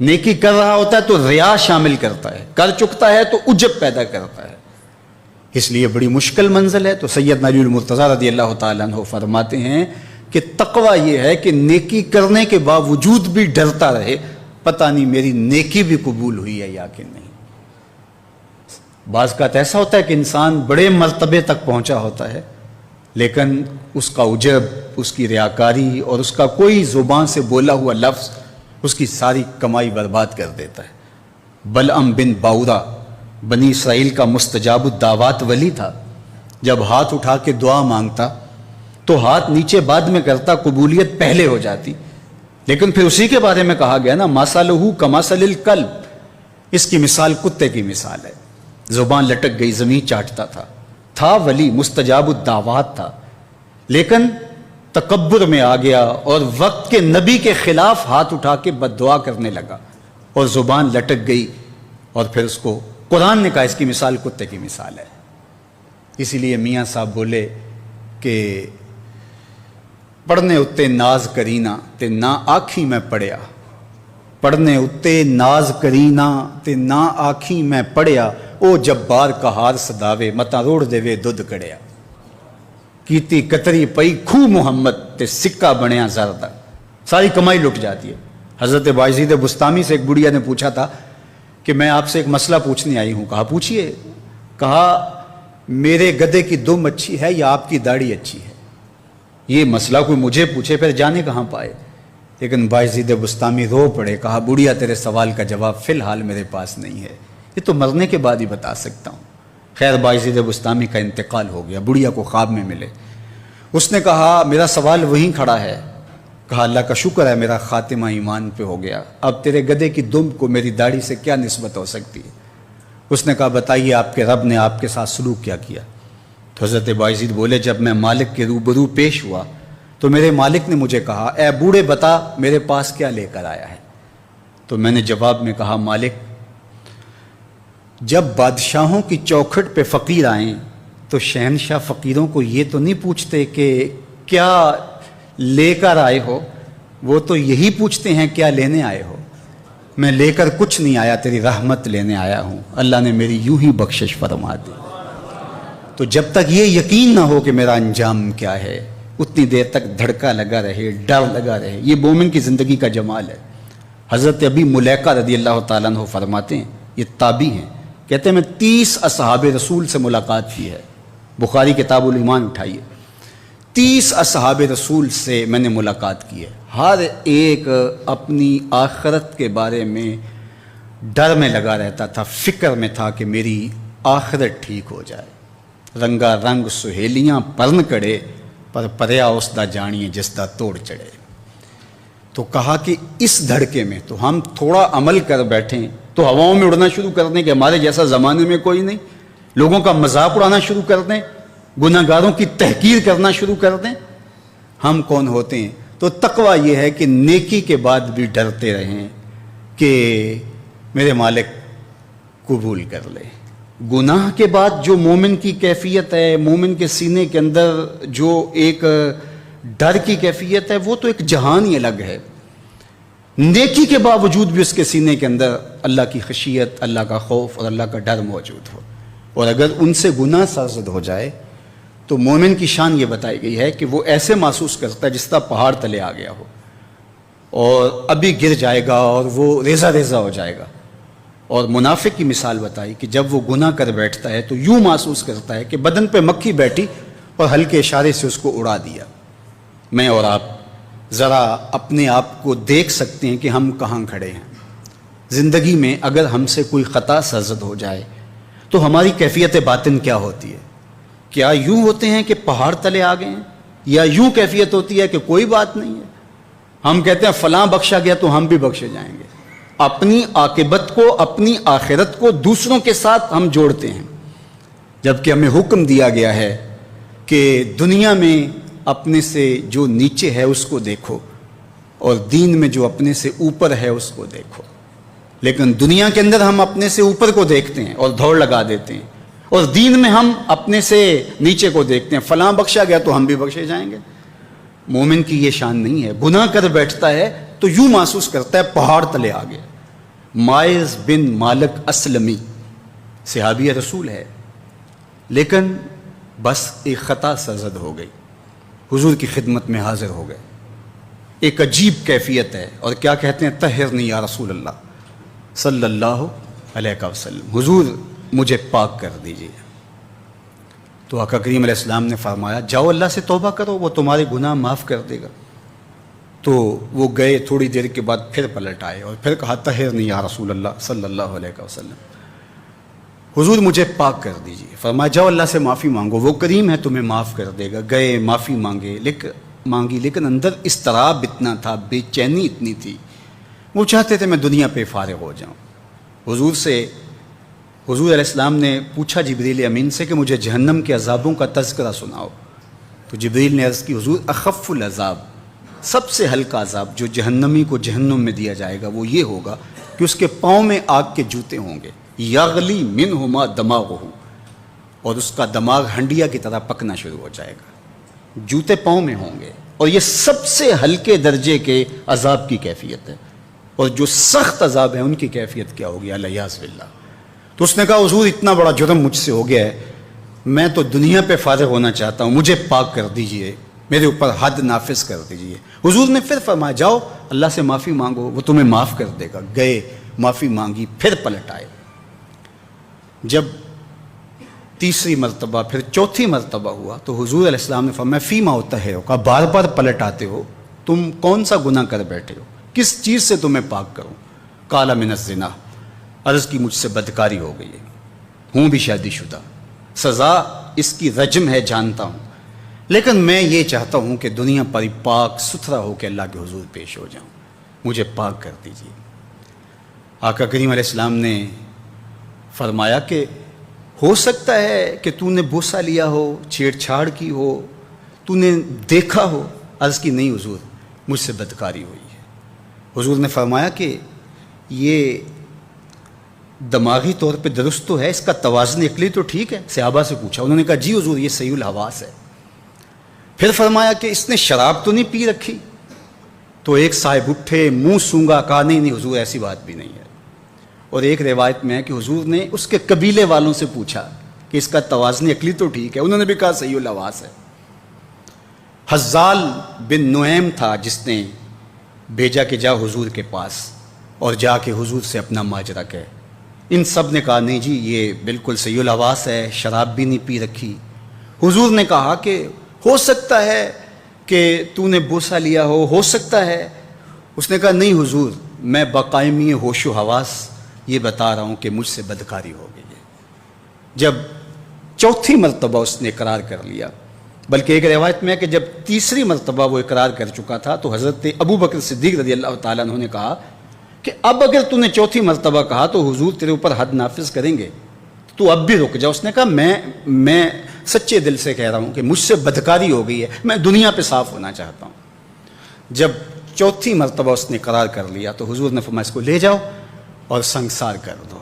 نیکی کر رہا ہوتا ہے تو ریا شامل کرتا ہے، کر چکتا ہے تو عجب پیدا کرتا ہے، اس لیے بڑی مشکل منزل ہے۔ تو سیدنا علی المرتضیٰ رضی اللہ تعالیٰ عنہ فرماتے ہیں کہ تقویٰ یہ ہے کہ نیکی کرنے کے باوجود بھی ڈرتا رہے، پتہ نہیں میری نیکی بھی قبول ہوئی ہے یا کہ نہیں۔ بعض کا ایسا ہوتا ہے کہ انسان بڑے مرتبے تک پہنچا ہوتا ہے، لیکن اس کا عجب، اس کی ریاکاری اور اس کا کوئی زبان سے بولا ہوا لفظ اس کی ساری کمائی برباد کر دیتا ہے۔ بلعم بن باورا بنی اسرائیل کا مستجاب الدعوات ولی تھا۔ جب ہاتھ اٹھا کے دعا مانگتا تو ہاتھ نیچے بعد میں کرتا، قبولیت پہلے ہو جاتی، لیکن پھر اسی کے بارے میں کہا گیا نا مَثَلُهُ كَمَثَلِ الْكَلْبِ، اس کی مثال کتے کی مثال ہے۔ زبان لٹک گئی، زمین چاٹتا تھا ولی، مستجاب الدعوات تھا، لیکن تکبر میں آ گیا اور وقت کے نبی کے خلاف ہاتھ اٹھا کے بد دعا کرنے لگا اور زبان لٹک گئی، اور پھر اس کو قرآن نے کہا اس کی مثال کتے کی مثال ہے۔ اسی لیے میاں صاحب بولے کہ پڑھنے اتے ناز کرینا تے نہ آکھی میں پڑھیا، پڑھنے اتے ناز کرینا تے نہ آکھی میں پڑھیا، او جبار کہار صداوے متا روڑ دے وے دودھ کڑیا، کیتی کتری پئی کھو محمد تے سکہ بنیا زردہ، ساری کمائی لٹ جاتی ہے۔ حضرت بایزید بستامی سے ایک بڑھیا نے پوچھا تھا کہ میں آپ سے ایک مسئلہ پوچھنے آئی ہوں۔ کہا پوچھئے۔ کہا میرے گدھے کی دم اچھی ہے یا آپ کی داڑھی اچھی ہے؟ یہ مسئلہ کوئی مجھے پوچھے پھر جانے کہاں پائے۔ لیکن بایزید بستامی رو پڑے، کہا بڑھیا تیرے سوال کا جواب فی الحال میرے پاس نہیں ہے، یہ تو مرنے کے بعد ہی بتا سکتا ہوں۔ خیر بایزید بستامی کا انتقال ہو گیا، بڑھیا کو خواب میں ملے، اس نے کہا میرا سوال وہیں کھڑا ہے۔ کہا اللہ کا شکر ہے میرا خاتمہ ایمان پہ ہو گیا، اب تیرے گدھے کی دم کو میری داڑھی سے کیا نسبت ہو سکتی ہے؟ اس نے کہا بتائیے آپ کے رب نے آپ کے ساتھ سلوک کیا کیا؟ تو حضرت بایزید بولے جب میں مالک کے روبرو پیش ہوا تو میرے مالک نے مجھے کہا اے بوڑھے بتا میرے پاس کیا لے کر آیا ہے؟ تو میں نے جواب میں کہا مالک جب بادشاہوں کی چوکھٹ پہ فقیر آئیں تو شہنشاہ فقیروں کو یہ تو نہیں پوچھتے کہ کیا لے کر آئے ہو، وہ تو یہی پوچھتے ہیں کیا لینے آئے ہو۔ میں لے کر کچھ نہیں آیا، تیری رحمت لینے آیا ہوں، اللہ نے میری یوں ہی بخشش فرما دی۔ تو جب تک یہ یقین نہ ہو کہ میرا انجام کیا ہے اتنی دیر تک دھڑکا لگا رہے، ڈر لگا رہے، یہ مومن کی زندگی کا جمال ہے۔ حضرت ابی ملیکہ رضی اللہ تعالیٰ عنہ فرماتے ہیں، یہ تابعی ہیں، کہتے ہیں میں 30 اصحاب رسول سے ملاقات کی ہے، بخاری کتاب الایمان اٹھائیے، 30 اصحاب رسول سے میں نے ملاقات کی ہے، ہر ایک اپنی آخرت کے بارے میں ڈر میں لگا رہتا تھا، فکر میں تھا کہ میری آخرت ٹھیک ہو جائے۔ رنگا رنگ سہیلیاں پرن کڑے پر پریا اس دا جانیے جس دا توڑ چڑھے۔ تو کہا کہ اس دھڑکے میں تو ہم تھوڑا عمل کر بیٹھیں تو ہواؤں میں اڑنا شروع کر دیں کہ ہمارے جیسا زمانے میں کوئی نہیں، لوگوں کا مذاق اڑانا شروع کر دیں، گناہ گاروں کی تحقیر کرنا شروع کر دیں، ہم کون ہوتے ہیں؟ تو تقویٰ یہ ہے کہ نیکی کے بعد بھی ڈرتے رہیں کہ میرے مالک قبول کر لے۔ گناہ کے بعد جو مومن کی کیفیت ہے، مومن کے سینے کے اندر جو ایک ڈر کی کیفیت ہے، وہ تو ایک جہان ہی الگ ہے۔ نیکی کے باوجود بھی اس کے سینے کے اندر اللہ کی خشیت، اللہ کا خوف اور اللہ کا ڈر موجود ہو، اور اگر ان سے گناہ سرزد ہو جائے تو مومن کی شان یہ بتائی گئی ہے کہ وہ ایسے محسوس کرتا ہے جس طرح پہاڑ تلے آ گیا ہو اور ابھی گر جائے گا اور وہ ریزہ ریزہ ہو جائے گا۔ اور منافق کی مثال بتائی کہ جب وہ گناہ کر بیٹھتا ہے تو یوں محسوس کرتا ہے کہ بدن پہ مکھی بیٹھی اور ہلکے اشارے سے اس کو اڑا دیا۔ میں اور آپ ذرا اپنے آپ کو دیکھ سکتے ہیں کہ ہم کہاں کھڑے ہیں زندگی میں۔ اگر ہم سے کوئی خطا سرزد ہو جائے تو ہماری کیفیت باطن کیا ہوتی ہے؟ کیا یوں ہوتے ہیں کہ پہاڑ تلے آ گئے ہیں، یا یوں کیفیت ہوتی ہے کہ کوئی بات نہیں ہے؟ ہم کہتے ہیں فلاں بخشا گیا تو ہم بھی بخشے جائیں گے۔ اپنی عاقبت کو، اپنی آخرت کو دوسروں کے ساتھ ہم جوڑتے ہیں، جبکہ ہمیں حکم دیا گیا ہے کہ دنیا میں اپنے سے جو نیچے ہے اس کو دیکھو اور دین میں جو اپنے سے اوپر ہے اس کو دیکھو۔ لیکن دنیا کے اندر ہم اپنے سے اوپر کو دیکھتے ہیں اور دوڑ لگا دیتے ہیں، اور دین میں ہم اپنے سے نیچے کو دیکھتے ہیں، فلاں بخشا گیا تو ہم بھی بخشے جائیں گے۔ مومن کی یہ شان نہیں ہے، گناہ کر بیٹھتا ہے تو یوں محسوس کرتا ہے پہاڑ تلے آ گیا، مائز بن مالک اسلمی صحابی رسول ہے، لیکن بس ایک خطا سرزد ہو گئی، حضور کی خدمت میں حاضر ہو گئے، ایک عجیب کیفیت ہے، اور کیا کہتے ہیں، طہرنی یا رسول اللہ صلی اللہ علیہ وسلم، حضور مجھے پاک کر دیجیے۔ تو آقا کریم علیہ السلام نے فرمایا جاؤ اللہ سے توبہ کرو، وہ تمہارے گناہ معاف کر دے گا۔ تو وہ گئے، تھوڑی دیر کے بعد پھر پلٹ آئے اور پھر کہا طہرنی یا رسول اللہ صلی اللہ علیہ وسلم، حضور مجھے پاک کر دیجیے۔ فرمایا جاؤ اللہ سے معافی مانگو، وہ کریم ہے تمہیں معاف کر دے گا۔ گئے، معافی مانگی، لیکن اندر اضطراب اتنا تھا، بے چینی اتنی تھی، وہ چاہتے تھے میں دنیا پہ فارغ ہو جاؤں۔ حضور علیہ السلام نے پوچھا جبریل امین سے کہ مجھے جہنم کے عذابوں کا تذکرہ سناؤ۔ تو جبریل نے عرض کی حضور اخف العذاب، سب سے ہلکا عذاب جو جہنمی کو جہنم میں دیا جائے گا وہ یہ ہوگا کہ اس کے پاؤں میں آگ کے جوتے ہوں گے، یغلی منہما دماغہ، اور اس کا دماغ ہنڈیا کی طرح پکنا شروع ہو جائے گا، جوتے پاؤں میں ہوں گے، اور یہ سب سے ہلکے درجے کے عذاب کی کیفیت ہے، اور جو سخت عذاب ہے ان کی کیفیت کیا ہوگی، الیاذ باللہ۔ تو اس نے کہا حضور اتنا بڑا جرم مجھ سے ہو گیا ہے، میں تو دنیا پہ فارغ ہونا چاہتا ہوں، مجھے پاک کر دیجئے، میرے اوپر حد نافذ کر دیجئے۔ حضور نے پھر فرمایا جاؤ اللہ سے معافی مانگو، وہ تمہیں معاف کر دے گا۔ گئے، معافی مانگی، پھر پلٹ آئے۔ جب تیسری مرتبہ پھر چوتھی مرتبہ ہوا تو حضور علیہ السلام نے فرمایا فیما ہوتا ہے، کہا بار بار پلٹ آتے ہو، تم کون سا گناہ کر بیٹھے ہو، کس چیز سے تمہیں پاک کروں؟ قال من الزنا، عرض کی مجھ سے بدکاری ہو گئی ہے، ہوں بھی شادی شدہ، سزا اس کی رجم ہے جانتا ہوں، لیکن میں یہ چاہتا ہوں کہ دنیا پر پاک ستھرا ہو کے اللہ کے حضور پیش ہو جاؤں، مجھے پاک کر دیجیے۔ آقا کریم علیہ السلام نے فرمایا کہ ہو سکتا ہے کہ تو نے بوسہ لیا ہو، چھیڑ چھاڑ کی ہو، تو نے دیکھا ہو؟ عرض کی نہیں حضور، مجھ سے بدکاری ہوئی ہے۔ حضور نے فرمایا کہ یہ دماغی طور پہ درست تو ہے، اس کا توازن عقلی تو ٹھیک ہے؟ صحابہ سے پوچھا، انہوں نے کہا جی حضور یہ صحیح الحواس ہے۔ پھر فرمایا کہ اس نے شراب تو نہیں پی رکھی؟ تو ایک صاحب اٹھے، منہ سونگا، کہا نہیں حضور ایسی بات بھی نہیں ہے۔ اور ایک روایت میں ہے کہ حضور نے اس کے قبیلے والوں سے پوچھا کہ اس کا توازن عقلی تو ٹھیک ہے؟ انہوں نے بھی کہا صحیح الحواس ہے۔ حزال بن نعیم تھا جس نے بھیجا کہ جا حضور کے پاس اور جا کے حضور سے اپنا ماجرا کہے، ان سب نے کہا نہیں جی یہ بالکل صحیح الحواس ہے، شراب بھی نہیں پی رکھی۔ حضور نے کہا کہ ہو سکتا ہے کہ تو نے بوسہ لیا ہو سکتا ہے۔ اس نے کہا نہیں حضور، میں بقائمی ہوش و حواس یہ بتا رہا ہوں کہ مجھ سے بدکاری ہو گئی ہے۔ جب چوتھی مرتبہ اس نے اقرار کر لیا، بلکہ ایک روایت میں ہے کہ جب تیسری مرتبہ وہ اقرار کر چکا تھا تو حضرت ابو بکر صدیق رضی اللہ تعالیٰ عنہ نے کہا کہ اب اگر تو نے چوتھی مرتبہ کہا تو حضور تیرے اوپر حد نافذ کریں گے، تو اب بھی رک جا۔ اس نے کہا میں سچے دل سے کہہ رہا ہوں کہ مجھ سے بدکاری ہو گئی ہے، میں دنیا پہ صاف ہونا چاہتا ہوں۔ جب چوتھی مرتبہ اس نے قرار کر لیا تو حضور نے فرمایا اس کو لے جاؤ اور سنگسار کر دو۔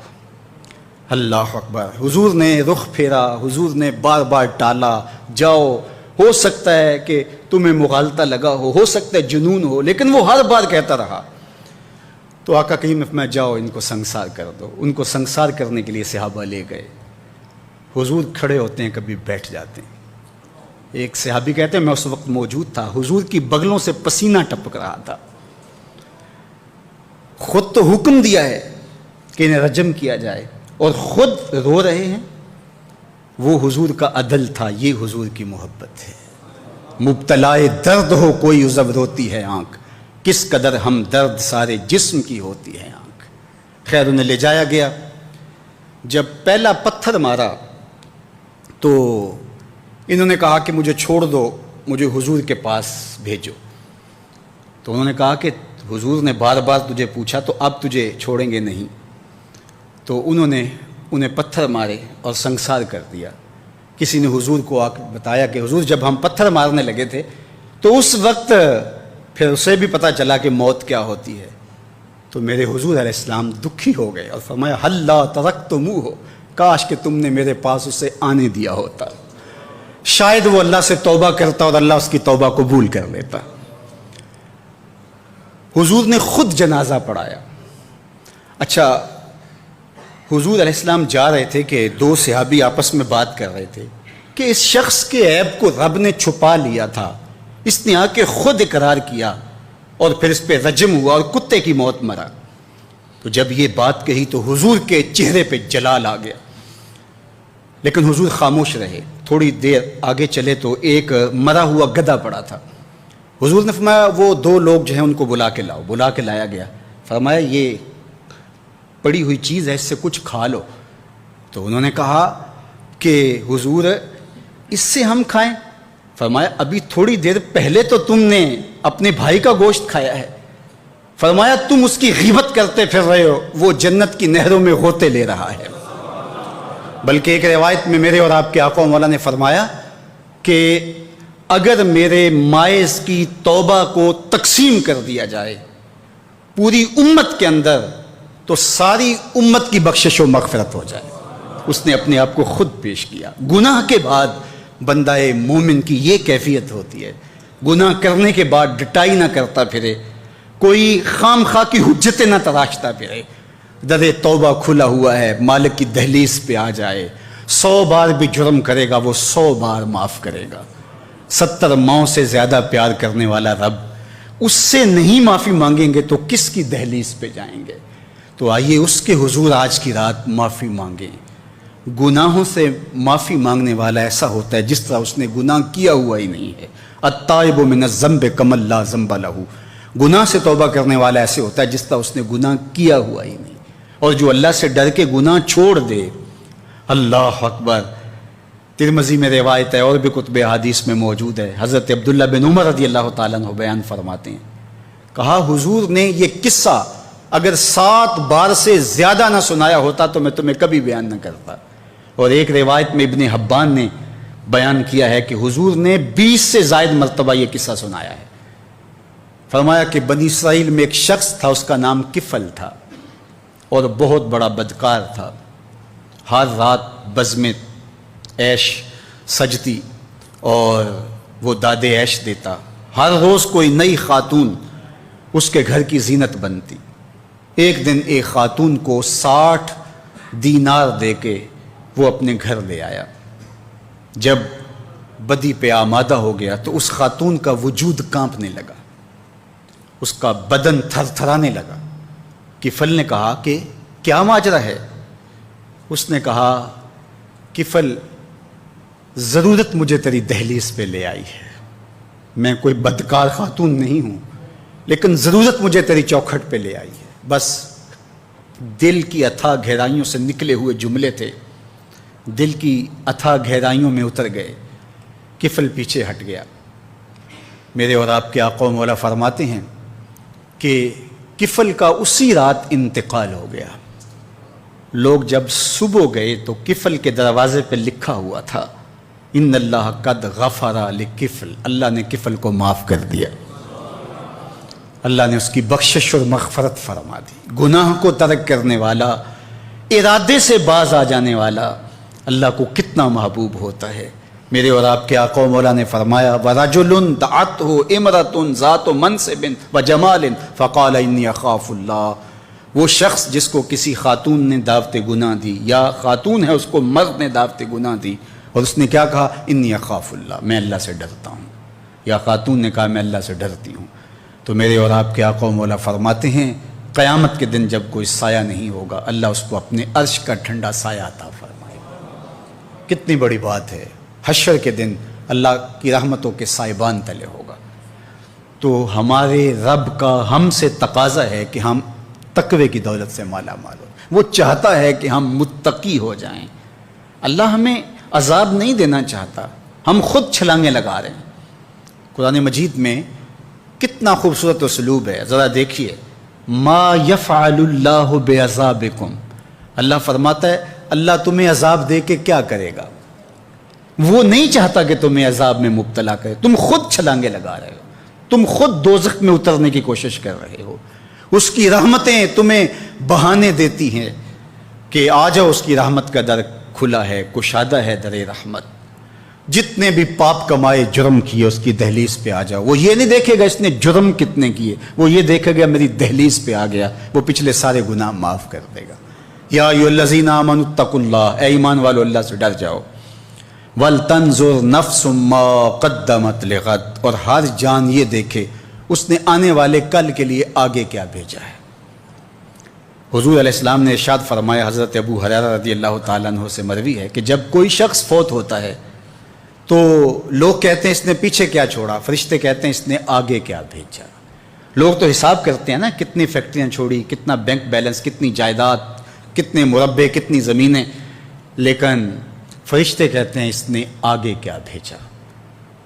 اللہ اکبر! حضور نے رخ پھیرا، حضور نے بار بار ٹالا، جاؤ، ہو سکتا ہے کہ تمہیں مغالطہ لگا ہو سکتا ہے جنون ہو، لیکن وہ ہر بار کہتا رہا۔ تو آقا کریم نے فرمایا جاؤ ان کو سنگسار کر دو۔ ان کو سنگسار کرنے کے لیے صحابہ لے گئے۔ حضور کھڑے ہوتے ہیں، کبھی بیٹھ جاتے ہیں۔ ایک صحابی کہتے ہیں میں اس وقت موجود تھا، حضور کی بغلوں سے پسینہ ٹپک رہا تھا، خود تو حکم دیا ہے کہ انہیں رجم کیا جائے اور خود رو رہے ہیں۔ وہ حضور کا عدل تھا، یہ حضور کی محبت ہے۔ مبتلائے درد ہو کوئی عذب روتی ہے آنکھ، کس قدر ہم درد سارے جسم کی ہوتی ہے آنکھ۔ خیر انہیں لے جایا گیا۔ جب پہلا پتھر مارا تو انہوں نے کہا کہ مجھے چھوڑ دو، مجھے حضور کے پاس بھیجو۔ تو انہوں نے کہا کہ حضور نے بار بار تجھے پوچھا تو اب تجھے چھوڑیں گے نہیں۔ تو انہوں نے انہیں پتھر مارے اور سنگسار کر دیا۔ کسی نے حضور کو آ بتایا کہ حضور جب ہم پتھر مارنے لگے تھے تو اس وقت پھر اسے بھی پتہ چلا کہ موت کیا ہوتی ہے۔ تو میرے حضور علیہ السلام دکھی ہو گئے اور فرمایا ہلا ترکتموہ، کاش کہ تم نے میرے پاس اسے آنے دیا ہوتا، شاید وہ اللہ سے توبہ کرتا اور اللہ اس کی توبہ قبول کر لیتا۔ حضور نے خود جنازہ پڑھایا۔ اچھا، حضور علیہ السلام جا رہے تھے کہ دو صحابی آپس میں بات کر رہے تھے کہ اس شخص کے عیب کو رب نے چھپا لیا تھا، اس نے آ کے خود اقرار کیا اور پھر اس پہ رجم ہوا اور کتے کی موت مرا۔ تو جب یہ بات کہی تو حضور کے چہرے پہ جلال آ گیا، لیکن حضور خاموش رہے۔ تھوڑی دیر آگے چلے تو ایک مرا ہوا گدھا پڑا تھا۔ حضور نے فرمایا وہ دو لوگ جو ہیں ان کو بلا کے لاؤ۔ بلا کے لایا گیا، فرمایا یہ پڑی ہوئی چیز ہے، اس سے کچھ کھا لو۔ تو انہوں نے کہا کہ حضور اس سے ہم کھائیں؟ فرمایا ابھی تھوڑی دیر پہلے تو تم نے اپنے بھائی کا گوشت کھایا ہے۔ فرمایا تم اس کی غیبت کرتے پھر رہے ہو، وہ جنت کی نہروں میں غوطے لے رہا ہے۔ بلکہ ایک روایت میں میرے اور آپ کے آقا و مولا نے فرمایا کہ اگر میرے مائز کی توبہ کو تقسیم کر دیا جائے پوری امت کے اندر تو ساری امت کی بخشش و مغفرت ہو جائے۔ اس نے اپنے آپ کو خود پیش کیا۔ گناہ کے بعد بندہ مومن کی یہ کیفیت ہوتی ہے، گناہ کرنے کے بعد ڈٹائی نہ کرتا پھرے، کوئی خام خواہ کی حجتیں نہ تراشتا پھرے۔ در توبہ کھلا ہوا ہے، مالک کی دہلیز پہ آ جائے، 100 بار بھی جرم کرے گا وہ 100 بار معاف کرے گا۔ 70 ماؤں سے زیادہ پیار کرنے والا رب، اس سے نہیں معافی مانگیں گے تو کس کی دہلیز پہ جائیں گے؟ تو آئیے اس کے حضور آج کی رات معافی مانگیں۔ گناہوں سے معافی مانگنے والا ایسا ہوتا ہے جس طرح اس نے گناہ کیا ہوا ہی نہیں ہے۔ التائب من الذنب کمن لا ذنب لہ، گناہ سے توبہ کرنے والا ایسے ہوتا ہے جس طرح اس نے گناہ کیا ہوا ہی نہیں۔ اور جو اللہ سے ڈر کے گناہ چھوڑ دے، اللہ اکبر۔ ترمذی میں روایت ہے اور بھی کتب حدیث میں موجود ہے، حضرت عبداللہ بن عمر رضی اللہ تعالیٰ عنہ بیان فرماتے ہیں، کہا حضور نے یہ قصہ اگر 7 بار سے زیادہ نہ سنایا ہوتا تو میں تمہیں کبھی بیان نہ کرتا۔ اور ایک روایت میں ابن حبان نے بیان کیا ہے کہ حضور نے 20 سے زائد مرتبہ یہ قصہ سنایا ہے۔ فرمایا کہ بنی اسرائیل میں ایک شخص تھا، اس کا نام کفل تھا اور بہت بڑا بدکار تھا۔ ہر رات بزم عیش سجتی اور وہ داد عیش دیتا، ہر روز کوئی نئی خاتون اس کے گھر کی زینت بنتی۔ ایک دن ایک خاتون کو 60 دینار دے کے وہ اپنے گھر لے آیا۔ جب بدی پہ آمادہ ہو گیا تو اس خاتون کا وجود کانپنے لگا، اس کا بدن تھر تھرانے لگا۔ کفل نے کہا کہ کیا ماجرا ہے؟ اس نے کہا کفل ضرورت مجھے تیری دہلیز پہ لے آئی ہے، میں کوئی بدکار خاتون نہیں ہوں لیکن ضرورت مجھے تیری چوکھٹ پہ لے آئی ہے۔ بس دل کی اتھا گہرائیوں سے نکلے ہوئے جملے تھے، دل کی اتھا گہرائیوں میں اتر گئے۔ کفل پیچھے ہٹ گیا۔ میرے اور آپ کے آقا و مولا فرماتے ہیں کہ کفل کا اسی رات انتقال ہو گیا۔ لوگ جب صبح گئے تو کفل کے دروازے پہ لکھا ہوا تھا ان اللہ قد غفر لکفل، اللہ نے کفل کو معاف کر دیا، اللہ نے اس کی بخشش اور مغفرت فرما دی۔ گناہ کو ترک کرنے والا، ارادے سے باز آ جانے والا اللہ کو کتنا محبوب ہوتا ہے۔ میرے اور آپ کے آقا و مولا نے فرمایا وَرَجُلٌ دَعَتْهُ اِمْرَةٌ ذَاتُ مَنْصِبٍ وَجَمَالٍ فَقَالَ إِنِّي أَخَافُ اللَّهَ، وہ شخص جس کو کسی خاتون نے دعوت گناہ دی، یا خاتون ہے اس کو مرد نے دعوت گناہ دی، اور اس نے کیا کہا انی اخاف اللہ، میں اللہ سے ڈرتا ہوں، یا خاتون نے کہا میں اللہ سے ڈرتی ہوں۔ تو میرے اور آپ کے آقا و مولا فرماتے ہیں قیامت کے دن جب کوئی سایہ نہیں ہوگا، اللہ اس کو اپنے عرش کا ٹھنڈا سایہ عطا فرمائے گا۔ کتنی بڑی بات ہے، حشر کے دن اللہ کی رحمتوں کے سائبان تلے ہوگا۔ تو ہمارے رب کا ہم سے تقاضا ہے کہ ہم تقوی کی دولت سے مالا مال ہو۔ وہ چاہتا ہے کہ ہم متقی ہو جائیں۔ اللہ ہمیں عذاب نہیں دینا چاہتا، ہم خود چھلانگیں لگا رہے ہیں۔ قرآن مجید میں کتنا خوبصورت اسلوب ہے، ذرا دیکھیے، ما یفعل اللہ بعذابکم، اللہ فرماتا ہے اللہ تمہیں عذاب دے کے کیا کرے گا؟ وہ نہیں چاہتا کہ تمہیں عذاب میں مبتلا کرے، تم خود چھلانگیں لگا رہے ہو، تم خود دوزخ میں اترنے کی کوشش کر رہے ہو۔ اس کی رحمتیں تمہیں بہانے دیتی ہیں کہ آ جاؤ، اس کی رحمت کا در کھلا ہے، کشادہ ہے در رحمت۔ جتنے بھی پاپ کمائے جرم کیے اس کی دہلیز پہ آ جاؤ. وہ یہ نہیں دیکھے گا اس نے جرم کتنے کیے, وہ یہ دیکھے گا میری دہلیز پہ آ گیا, وہ پچھلے سارے گناہ معاف کر دے گا. یا ایھا الذین آمنوا اتقوا اللہ, اے ایمان والو اللہ سے ڈر جاؤ. وَلْتَنْظُرْ نَفْسٌ مَّا قَدَّمَتْ لِغَدٍ, اور ہر جان یہ دیکھے اس نے آنے والے کل کے لیے آگے کیا بھیجا ہے. حضور علیہ السلام نے ارشاد فرمایا, حضرت ابو ہریرہ رضی اللہ تعالیٰ عنہ سے مروی ہے کہ جب کوئی شخص فوت ہوتا ہے تو لوگ کہتے ہیں اس نے پیچھے کیا چھوڑا, فرشتے کہتے ہیں اس نے آگے کیا بھیجا. لوگ تو حساب کرتے ہیں نا, کتنی فیکٹریاں چھوڑی, کتنا بینک بیلنس, کتنی جائیداد, کتنے مربع, کتنی زمینیں, لیکن فرشتے کہتے ہیں اس نے آگے کیا بھیجا.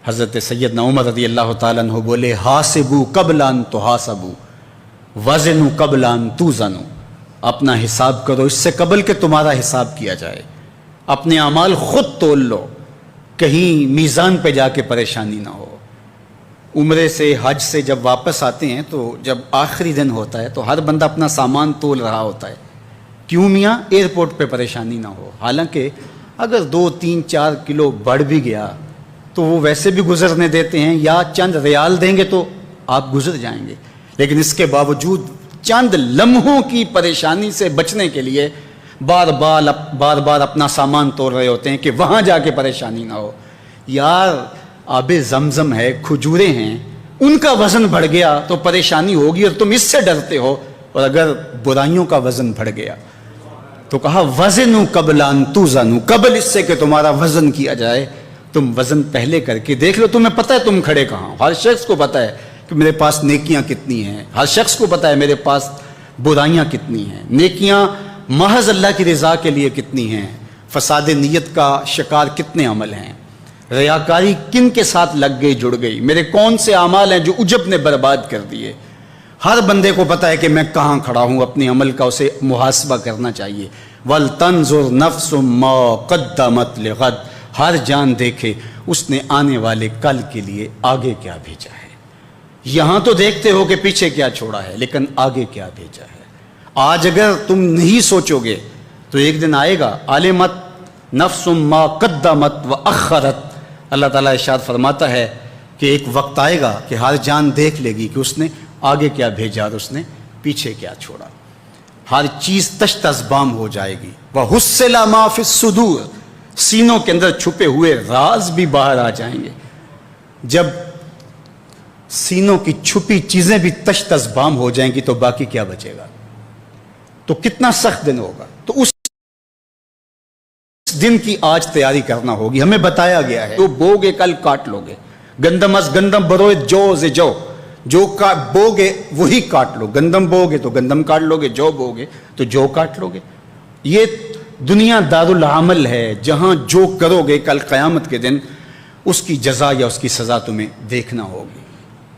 حضرت سیدنا عمر رضی اللہ تعالیٰ عنہ بولے, حاسبوا قبل ان تحاسبوا وزنوا قبل ان توزنوا, اپنا حساب کرو اس سے قبل کہ تمہارا حساب کیا جائے. اپنے اعمال خود تول لو, کہیں میزان پہ جا کے پریشانی نہ ہو. عمرے سے حج سے جب واپس آتے ہیں تو جب آخری دن ہوتا ہے تو ہر بندہ اپنا سامان تول رہا ہوتا ہے. کیوں میاں؟ ایئرپورٹ پہ پریشانی نہ ہو. حالانکہ اگر 2, 3, 4 کلو بڑھ بھی گیا تو وہ ویسے بھی گزرنے دیتے ہیں, یا چند ریال دیں گے تو آپ گزر جائیں گے. لیکن اس کے باوجود چند لمحوں کی پریشانی سے بچنے کے لیے بار بار اپنا سامان توڑ رہے ہوتے ہیں کہ وہاں جا کے پریشانی نہ ہو. یار آب زمزم ہے, کھجوریں ہیں, ان کا وزن بڑھ گیا تو پریشانی ہوگی اور تم اس سے ڈرتے ہو, اور اگر برائیوں کا وزن بڑھ گیا تو کہا وزنوا قبل ان توزنوا, قبل اس سے کہ تمہارا وزن کیا جائے تم وزن پہلے کر کے دیکھ لو. تمہیں پتہ ہے تم کھڑے کہاں ہو, ہر شخص کو پتہ ہے کہ میرے پاس نیکیاں کتنی ہیں, ہر شخص کو پتہ ہے میرے پاس برائیاں کتنی ہیں. نیکیاں محض اللہ کی رضا کے لیے کتنی ہیں, فساد نیت کا شکار کتنے عمل ہیں, ریاکاری کن کے ساتھ لگ گئی جڑ گئی, میرے کون سے اعمال ہیں جو عجب نے برباد کر دیے. ہر بندے کو پتہ ہے کہ میں کہاں کھڑا ہوں, اپنے عمل کا اسے محاسبہ کرنا چاہیے. وَلْتَنْظُرْ نَفْسٌ مَّا قَدَّمَتْ لِغَدٍ, ہر جان دیکھے اس نے آنے والے کل کے لیے آگے کیا بھیجا ہے. یہاں تو دیکھتے ہو کہ پیچھے کیا چھوڑا ہے, لیکن آگے کیا بھیجا ہے. آج اگر تم نہیں سوچو گے تو ایک دن آئے گا, عَلِمَتْ نَفْسٌ مَّا قَدَّمَتْ وَأَخَّرَتْ. اللہ تعالیٰ ارشاد فرماتا ہے کہ ایک وقت آئے گا کہ ہر جان دیکھ لے گی کہ اس نے آگے کیا بھیجا اور اس نے پیچھے کیا چھوڑا. ہر چیز تشت ازبام ہو جائے گی. وَحُصِّلَ مَا فِي الصُّدُورِ, سینوں کے اندر چھپے ہوئے راز بھی باہر آ جائیں گے. جب سینوں کی چھپی چیزیں بھی تشت ازبام ہو جائیں گی تو باقی کیا بچے گا؟ تو کتنا سخت دن ہوگا. تو اس دن کی آج تیاری کرنا ہوگی. ہمیں بتایا گیا ہے جو بوگے کل کاٹ لوگے, گندم از گندم بروئے جو ز جو, جو بوگے وہی کاٹ لو. گندم بوگے تو گندم کاٹ لوگے, جو بوگے تو جو کاٹ لوگے. یہ دنیا دارالعمل ہے جہاں جو کرو گے کل قیامت کے دن اس کی جزا یا اس کی سزا تمہیں دیکھنا ہوگی.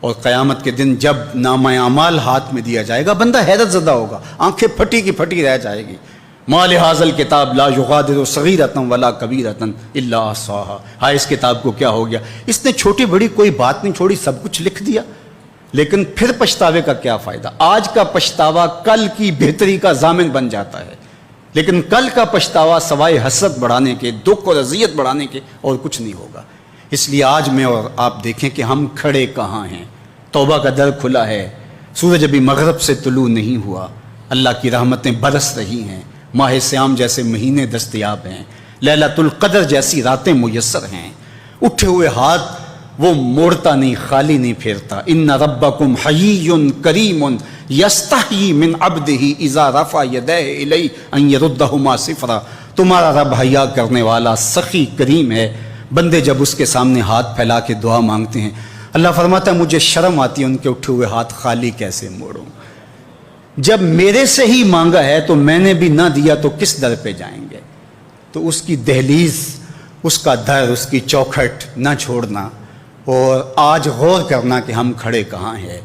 اور قیامت کے دن جب نامہ اعمال ہاتھ میں دیا جائے گا بندہ حیرت زدہ ہوگا, آنکھیں پھٹی کی پھٹی رہ جائے گی. ما لہذا الکتاب لا یغادر صغیرۃ ولا کبیرۃ الا احصاها, ہائے اس کتاب کو کیا ہو گیا, اس نے چھوٹی بڑی کوئی بات نہیں چھوڑی, سب کچھ لکھ دیا. لیکن پھر پچھتاوے کا کیا فائدہ؟ آج کا پچھتاوا کل کی بہتری کا ضامن بن جاتا ہے, لیکن کل کا پچھتاوا سوائے حسرت بڑھانے کے, دکھ اور اذیت بڑھانے کے اور کچھ نہیں ہوگا. اس لیے آج میں اور آپ دیکھیں کہ ہم کھڑے کہاں ہیں. توبہ کا در کھلا ہے, سورج ابھی مغرب سے طلوع نہیں ہوا, اللہ کی رحمتیں برس رہی ہیں, ماہ سیام جیسے مہینے دستیاب ہیں, لیلۃ القدر جیسی راتیں میسر ہیں. اٹھے ہوئے ہاتھ وہ موڑتا نہیں, خالی نہیں پھیرتا. ان ربکم حیی کریم یستحیی من عبدہ اذا رفع یدیہ الیہ ان یردہما صفرا, تمہارا رب حیا کرنے والا سخی کریم ہے. بندے جب اس کے سامنے ہاتھ پھیلا کے دعا مانگتے ہیں, اللہ فرماتا ہے مجھے شرم آتی ہے ان کے اٹھے ہوئے ہاتھ خالی کیسے موڑوں. جب میرے سے ہی مانگا ہے تو میں نے بھی نہ دیا تو کس در پہ جائیں گے. تو اس کی دہلیز, اس کا در, اس کی چوکھٹ نہ چھوڑنا اور آج غور کرنا کہ ہم کھڑے کہاں ہیں.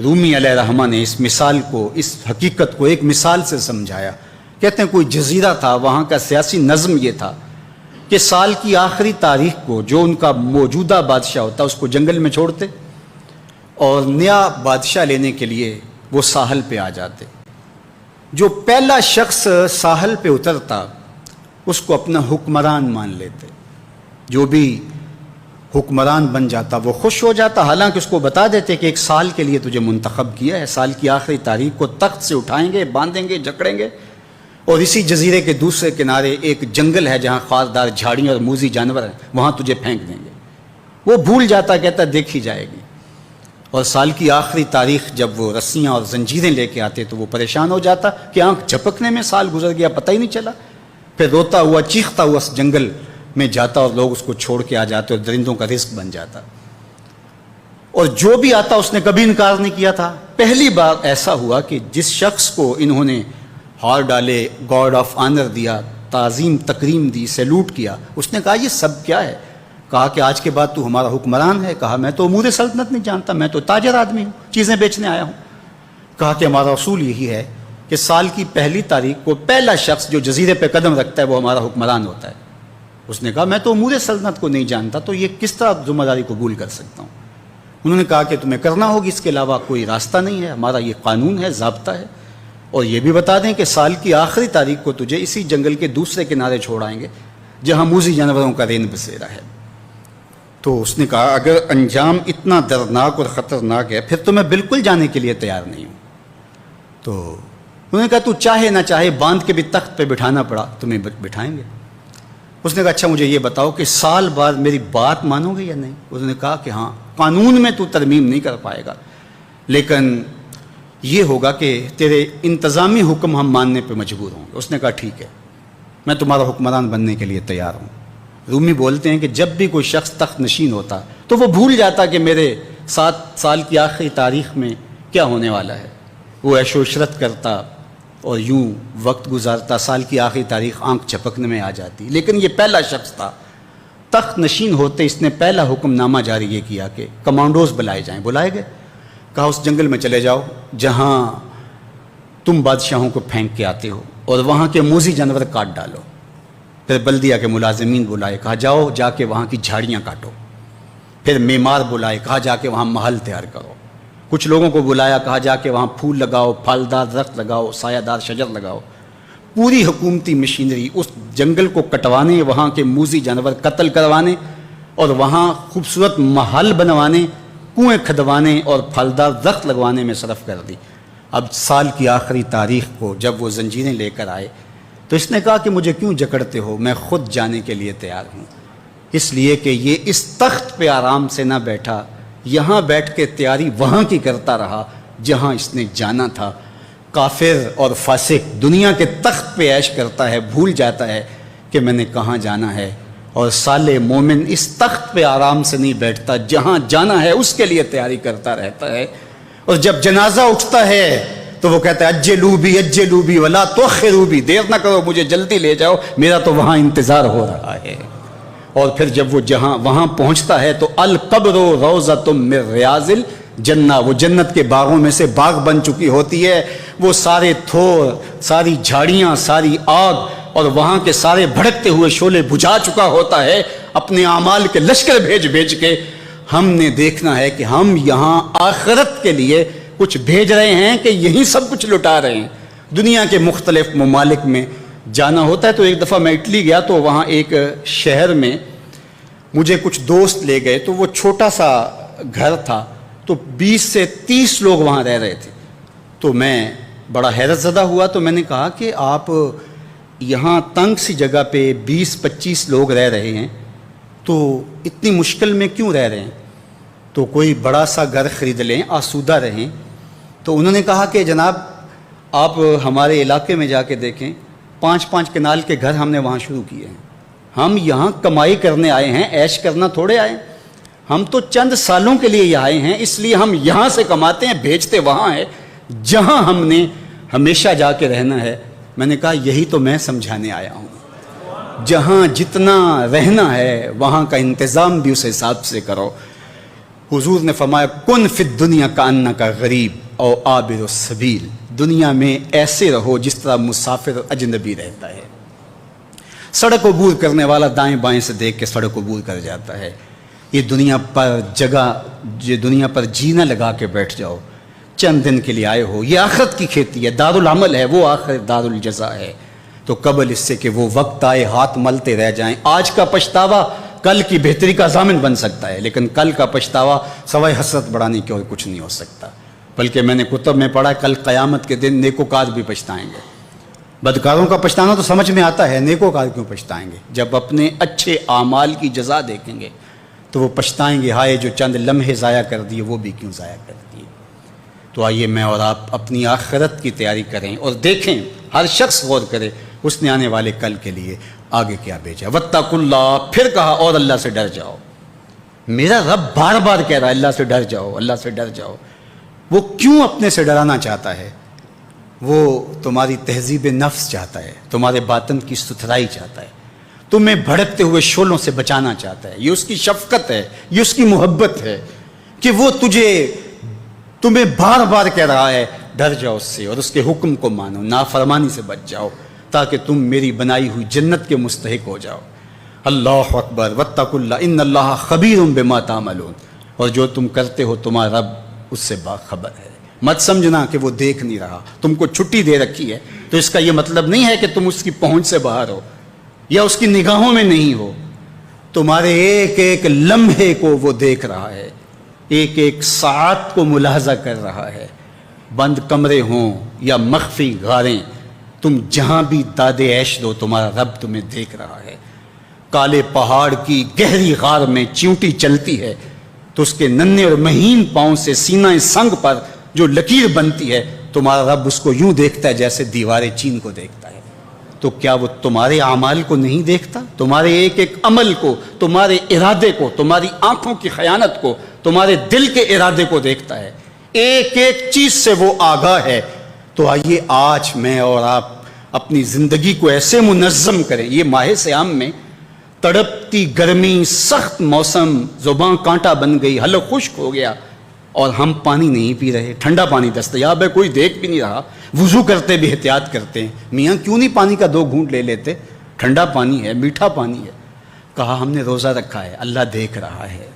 رومی علیہ رحمہ نے اس مثال کو, اس حقیقت کو ایک مثال سے سمجھایا. کہتے ہیں کوئی جزیرہ تھا, وہاں کا سیاسی نظم یہ تھا کہ سال کی آخری تاریخ کو جو ان کا موجودہ بادشاہ ہوتا اس کو جنگل میں چھوڑتے اور نیا بادشاہ لینے کے لیے وہ ساحل پہ آ جاتے. جو پہلا شخص ساحل پہ اترتا اس کو اپنا حکمران مان لیتے. جو بھی حکمران بن جاتا وہ خوش ہو جاتا، حالانکہ اس کو بتا دیتے کہ 1 سال کے لیے تجھے منتخب کیا ہے، سال کی آخری تاریخ کو تخت سے اٹھائیں گے، باندھیں گے، جکڑیں گے، اور اسی جزیرے کے دوسرے کنارے ایک جنگل ہے جہاں خاردار جھاڑیاں اور موذی جانور ہیں، وہاں تجھے پھینک دیں گے۔ وہ بھول جاتا، کہتا دیکھی جائے گی۔ اور سال کی آخری تاریخ جب وہ رسیاں اور زنجیریں لے کے آتے تو وہ پریشان ہو جاتا کہ آنکھ جھپکنے میں سال گزر گیا، پتہ ہی نہیں چلا۔ پھر روتا ہوا چیختا ہوا اس جنگل میں جاتا اور لوگ اس کو چھوڑ کے آ جاتے اور درندوں کا رزق بن جاتا، اور جو بھی آتا اس نے کبھی انکار نہیں کیا تھا۔ پہلی بار ایسا ہوا کہ جس شخص کو انہوں نے ہار ڈالے، گارڈ آف آنر دیا، تعظیم تکریم دی، سیلوٹ کیا، اس نے کہا یہ سب کیا ہے؟ کہا کہ آج کے بعد تو ہمارا حکمران ہے۔ کہا میں تو امور سلطنت نہیں جانتا، میں تو تاجر آدمی ہوں، چیزیں بیچنے آیا ہوں۔ کہا کہ ہمارا اصول یہی ہے کہ سال کی پہلی تاریخ کو پہلا شخص جو جزیرے پہ قدم رکھتا ہے وہ ہمارا حکمران ہوتا ہے۔ اس نے کہا میں تو امور سلطنت کو نہیں جانتا، تو یہ کس طرح ذمہ داری قبول کر سکتا ہوں؟ انہوں نے کہا کہ تمہیں کرنا ہوگی، اس کے علاوہ کوئی راستہ نہیں ہے، ہمارا یہ قانون ہے، ضابطہ ہے، اور یہ بھی بتا دیں کہ سال کی آخری تاریخ کو تجھے اسی جنگل کے دوسرے کنارے چھوڑائیں گے جہاں موذی جانوروں کا رین بسیرا ہے۔ تو اس نے کہا اگر انجام اتنا دردناک اور خطرناک ہے پھر تو میں بالکل جانے کے لیے تیار نہیں ہوں۔ تو انہوں نے کہا تو چاہے نہ چاہے باندھ کے بھی تخت پہ بٹھانا پڑا تمہیں بٹھائیں گے۔ اس نے کہا اچھا مجھے یہ بتاؤ کہ سال بعد میری بات مانو گے یا نہیں؟ انہوں نے کہا کہ ہاں، قانون میں تو ترمیم نہیں کر پائے گا، لیکن یہ ہوگا کہ تیرے انتظامی حکم ہم ماننے پہ مجبور ہوں گے۔ اس نے کہا ٹھیک ہے، میں تمہارا حکمران بننے کے لیے تیار ہوں۔ رومی بولتے ہیں کہ جب بھی کوئی شخص تخت نشین ہوتا تو وہ بھول جاتا کہ میرے 7 سال کی آخری تاریخ میں کیا ہونے والا ہے۔ وہ عیش و عشرت کرتا اور یوں وقت گزارتا، سال کی آخری تاریخ آنکھ جھپکنے میں آ جاتی۔ لیکن یہ پہلا شخص تھا، تخت نشین ہوتے اس نے پہلا حکم نامہ جاری یہ کیا کہ کمانڈوز بلائے جائیں۔ بلائے گئے، کہا اس جنگل میں چلے جاؤ جہاں تم بادشاہوں کو پھینک کے آتے ہو، اور وہاں کے موذی جانور کاٹ ڈالو۔ پھر بلدیہ کے ملازمین بلائے، کہا جاؤ جا کے وہاں کی جھاڑیاں کاٹو۔ پھر معمار بلائے، کہا جا کے وہاں محل تیار کرو۔ کچھ لوگوں کو بلایا، کہا جا کے وہاں پھول لگاؤ، پھلدار درخت لگاؤ، سایہ دار شجر لگاؤ۔ پوری حکومتی مشینری اس جنگل کو کٹوانے، وہاں کے موذی جانور قتل کروانے، اور وہاں خوبصورت محل بنوانے، کنویں کھدوانے اور پھلدار درخت لگوانے میں صرف کر دی۔ اب سال کی آخری تاریخ کو جب وہ زنجیریں لے کر آئے تو اس نے کہا کہ مجھے کیوں جکڑتے ہو، میں خود جانے کے لیے تیار ہوں، اس لیے کہ یہ اس تخت پہ آرام سے نہ بیٹھا، یہاں بیٹھ کے تیاری وہاں کی کرتا رہا جہاں اس نے جانا تھا۔ کافر اور فاسق دنیا کے تخت پہ عیش کرتا ہے، بھول جاتا ہے کہ میں نے کہاں جانا ہے، اور صالح مومن اس تخت پہ آرام سے نہیں بیٹھتا، جہاں جانا ہے اس کے لیے تیاری کرتا رہتا ہے۔ اور جب جنازہ اٹھتا ہے تو وہ کہتا ہے اجلوا بی ولا تؤخروا بی، دیر نہ کرو، مجھے جلدی لے جاؤ، میرا تو وہاں انتظار ہو رہا ہے۔ اور پھر جب وہ وہاں پہنچتا ہے تو القبر روضۃ من ریاض الجنہ، وہ جنت کے باغوں میں سے باغ بن چکی ہوتی ہے۔ وہ سارے تھور، ساری جھاڑیاں، ساری آگ اور وہاں کے سارے بھڑکتے ہوئے شعلے بجھا چکا ہوتا ہے، اپنے اعمال کے لشکر بھیج کے۔ ہم نے دیکھنا ہے کہ ہم یہاں آخرت کے لیے کچھ بھیج رہے ہیں کہ یہی سب کچھ لٹا رہے ہیں۔ دنیا کے مختلف ممالک میں جانا ہوتا ہے۔ تو ایک دفعہ میں اٹلی گیا تو وہاں ایک شہر میں مجھے کچھ دوست لے گئے، تو وہ چھوٹا سا گھر تھا، تو 20 سے 30 لوگ وہاں رہ رہے تھے۔ تو میں بڑا حیرت زدہ ہوا، تو میں نے کہا کہ آپ یہاں تنگ سی جگہ پہ 20-25 لوگ رہ رہے ہیں تو اتنی مشکل میں کیوں رہ رہے ہیں؟ تو کوئی بڑا سا گھر خرید لیں، آسودہ رہیں۔ تو انہوں نے کہا کہ جناب آپ ہمارے علاقے میں جا کے دیکھیں، 5-5 کنال کے گھر ہم نے وہاں شروع کیے ہیں۔ ہم یہاں کمائی کرنے آئے ہیں، عیش کرنا تھوڑے آئے ہیں۔ ہم تو چند سالوں کے لیے یہ آئے ہیں، اس لیے ہم یہاں سے کماتے ہیں، بھیجتے وہاں ہے جہاں ہم نے ہمیشہ جا کے رہنا ہے۔ میں نے کہا یہی تو میں سمجھانے آیا ہوں، جہاں جتنا رہنا ہے وہاں کا انتظام بھی اس حساب سے کرو۔ حضور نے فرمایا کن فی الدنیا کانک غریب او عابر السبیل، دنیا میں ایسے رہو جس طرح مسافر اجنبی رہتا ہے۔ سڑک عبور کرنے والا دائیں بائیں سے دیکھ کے سڑک عبور کر جاتا ہے۔ یہ دنیا پر جینا لگا کے بیٹھ جاؤ، چند دن کے لیے آئے ہو، یہ آخرت کی کھیتی ہے، دارالعمل ہے، وہ آخر دارالجزا ہے۔ تو قبل اس سے کہ وہ وقت آئے ہاتھ ملتے رہ جائیں، آج کا پچھتاوا کل کی بہتری کا ضامن بن سکتا ہے، لیکن کل کا پچھتاوا سوائے حسرت بڑھانے کے اور کچھ نہیں ہو سکتا۔ بلکہ میں نے کتب میں پڑھا کل قیامت کے دن نیکوکار بھی پچھتائیں گے۔ بدکاروں کا پچھتانا تو سمجھ میں آتا ہے، نیکوکار کیوں پچھتائیں گے؟ جب اپنے اچھے اعمال کی جزا دیکھیں گے تو وہ پچھتائیں گے، ہائے جو چند لمحے ضائع کر دیے وہ بھی کیوں ضائع کر دیے۔ تو آئیے میں اور آپ اپنی آخرت کی تیاری کریں اور دیکھیں، ہر شخص غور کرے اس نے آنے والے کل کے لیے آگے کیا بھیجا۔ واتقوا اللہ، پھر کہا اور اللہ سے ڈر جاؤ۔ میرا رب بار بار کہہ رہا ہے اللہ سے ڈر جاؤ، اللہ سے ڈر جاؤ۔ وہ کیوں اپنے سے ڈرانا چاہتا ہے؟ وہ تمہاری تہذیب نفس چاہتا ہے، تمہارے باطن کی ستھرائی چاہتا ہے، تمہیں بھڑکتے ہوئے شعلوں سے بچانا چاہتا ہے۔ یہ اس کی شفقت ہے، یہ اس کی محبت ہے کہ وہ تمہیں بار بار کہہ رہا ہے ڈر جاؤ اس سے اور اس کے حکم کو مانو، نافرمانی سے بچ جاؤ تاکہ تم میری بنائی ہوئی جنت کے مستحق ہو جاؤ۔ اللہ اکبر، واتقوا اللہ ان اللہ خبیر بما تعملون۔ اور جو تم کرتے ہو تمہارا رب اس سے باخبر ہے۔ مت سمجھنا کہ وہ دیکھ نہیں رہا، تم کو چھٹی دے رکھی ہے تو اس کا یہ مطلب نہیں ہے کہ تم اس کی پہنچ سے باہر ہو یا اس کی نگاہوں میں نہیں ہو۔ تمہارے ایک ایک لمحے کو وہ دیکھ رہا ہے، ایک ایک ساعت کو ملاحظہ کر رہا ہے۔ بند کمرے ہوں یا مخفی غاریں، تم جہاں بھی داد عیش دو تمہارا رب تمہیں دیکھ رہا ہے۔ کالے پہاڑ کی گہری غار میں چیونٹی چلتی ہے تو اس کے ننھے اور مہین پاؤں سے سینہ سنگ پر جو لکیر بنتی ہے تمہارا رب اس کو یوں دیکھتا ہے جیسے دیوار چین کو دیکھتا ہے۔ تو کیا وہ تمہارے اعمال کو نہیں دیکھتا؟ تمہارے ایک ایک عمل کو، تمہارے ارادے کو، تمہاری آنکھوں کی خیانت کو، تمہارے دل کے ارادے کو دیکھتا ہے، ایک ایک چیز سے وہ آگاہ ہے۔ تو آئیے آج میں اور آپ اپنی زندگی کو ایسے منظم کریں۔ یہ ماہ صیام میں تڑپتی گرمی، سخت موسم، زباں کانٹا بن گئی، حلق خشک ہو گیا اور ہم پانی نہیں پی رہے، ٹھنڈا پانی دستیاب ہے، کوئی دیکھ بھی نہیں رہا، وضو کرتے بھی احتیاط کرتے ہیں، میاں کیوں نہیں پانی کا 2 گھونٹ لے لیتے، ٹھنڈا پانی ہے، میٹھا پانی ہے۔ کہا ہم نے روزہ رکھا ہے، اللہ دیکھ رہا ہے۔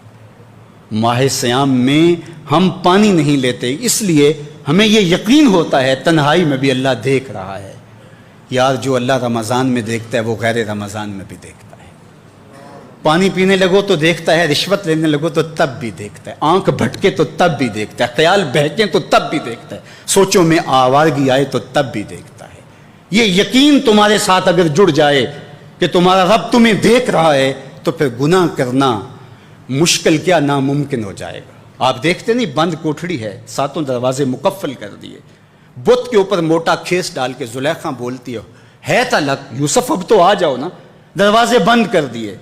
ماہ صیام میں ہم پانی نہیں لیتے، اس لیے ہمیں یہ یقین ہوتا ہے تنہائی میں بھی اللہ دیکھ رہا ہے۔ یار جو اللہ رمضان میں دیکھتا ہے وہ غیر رمضان میں بھی دیکھتا ہے۔ پانی پینے لگو تو دیکھتا ہے، رشوت لینے لگو تو تب بھی دیکھتا ہے، آنکھ بھٹکے تو تب بھی دیکھتا ہے، خیال بہکے تو تب بھی دیکھتا ہے، سوچوں میں آوارگی آئے تو تب بھی دیکھتا ہے۔ یہ یقین تمہارے ساتھ اگر جڑ جائے کہ تمہارا رب تمہیں دیکھ رہا ہے تو پھر گناہ کرنا مشکل کیا ناممکن ہو جائے گا۔ آپ دیکھتے نہیں بند کوٹھڑی ہے، 7 دروازے مقفل کر دیے، بت کے اوپر موٹا کھیس ڈال کے زلیخا بولتی ہے تلک یوسف اب تو آ جاؤ نا، دروازے بند کر دیے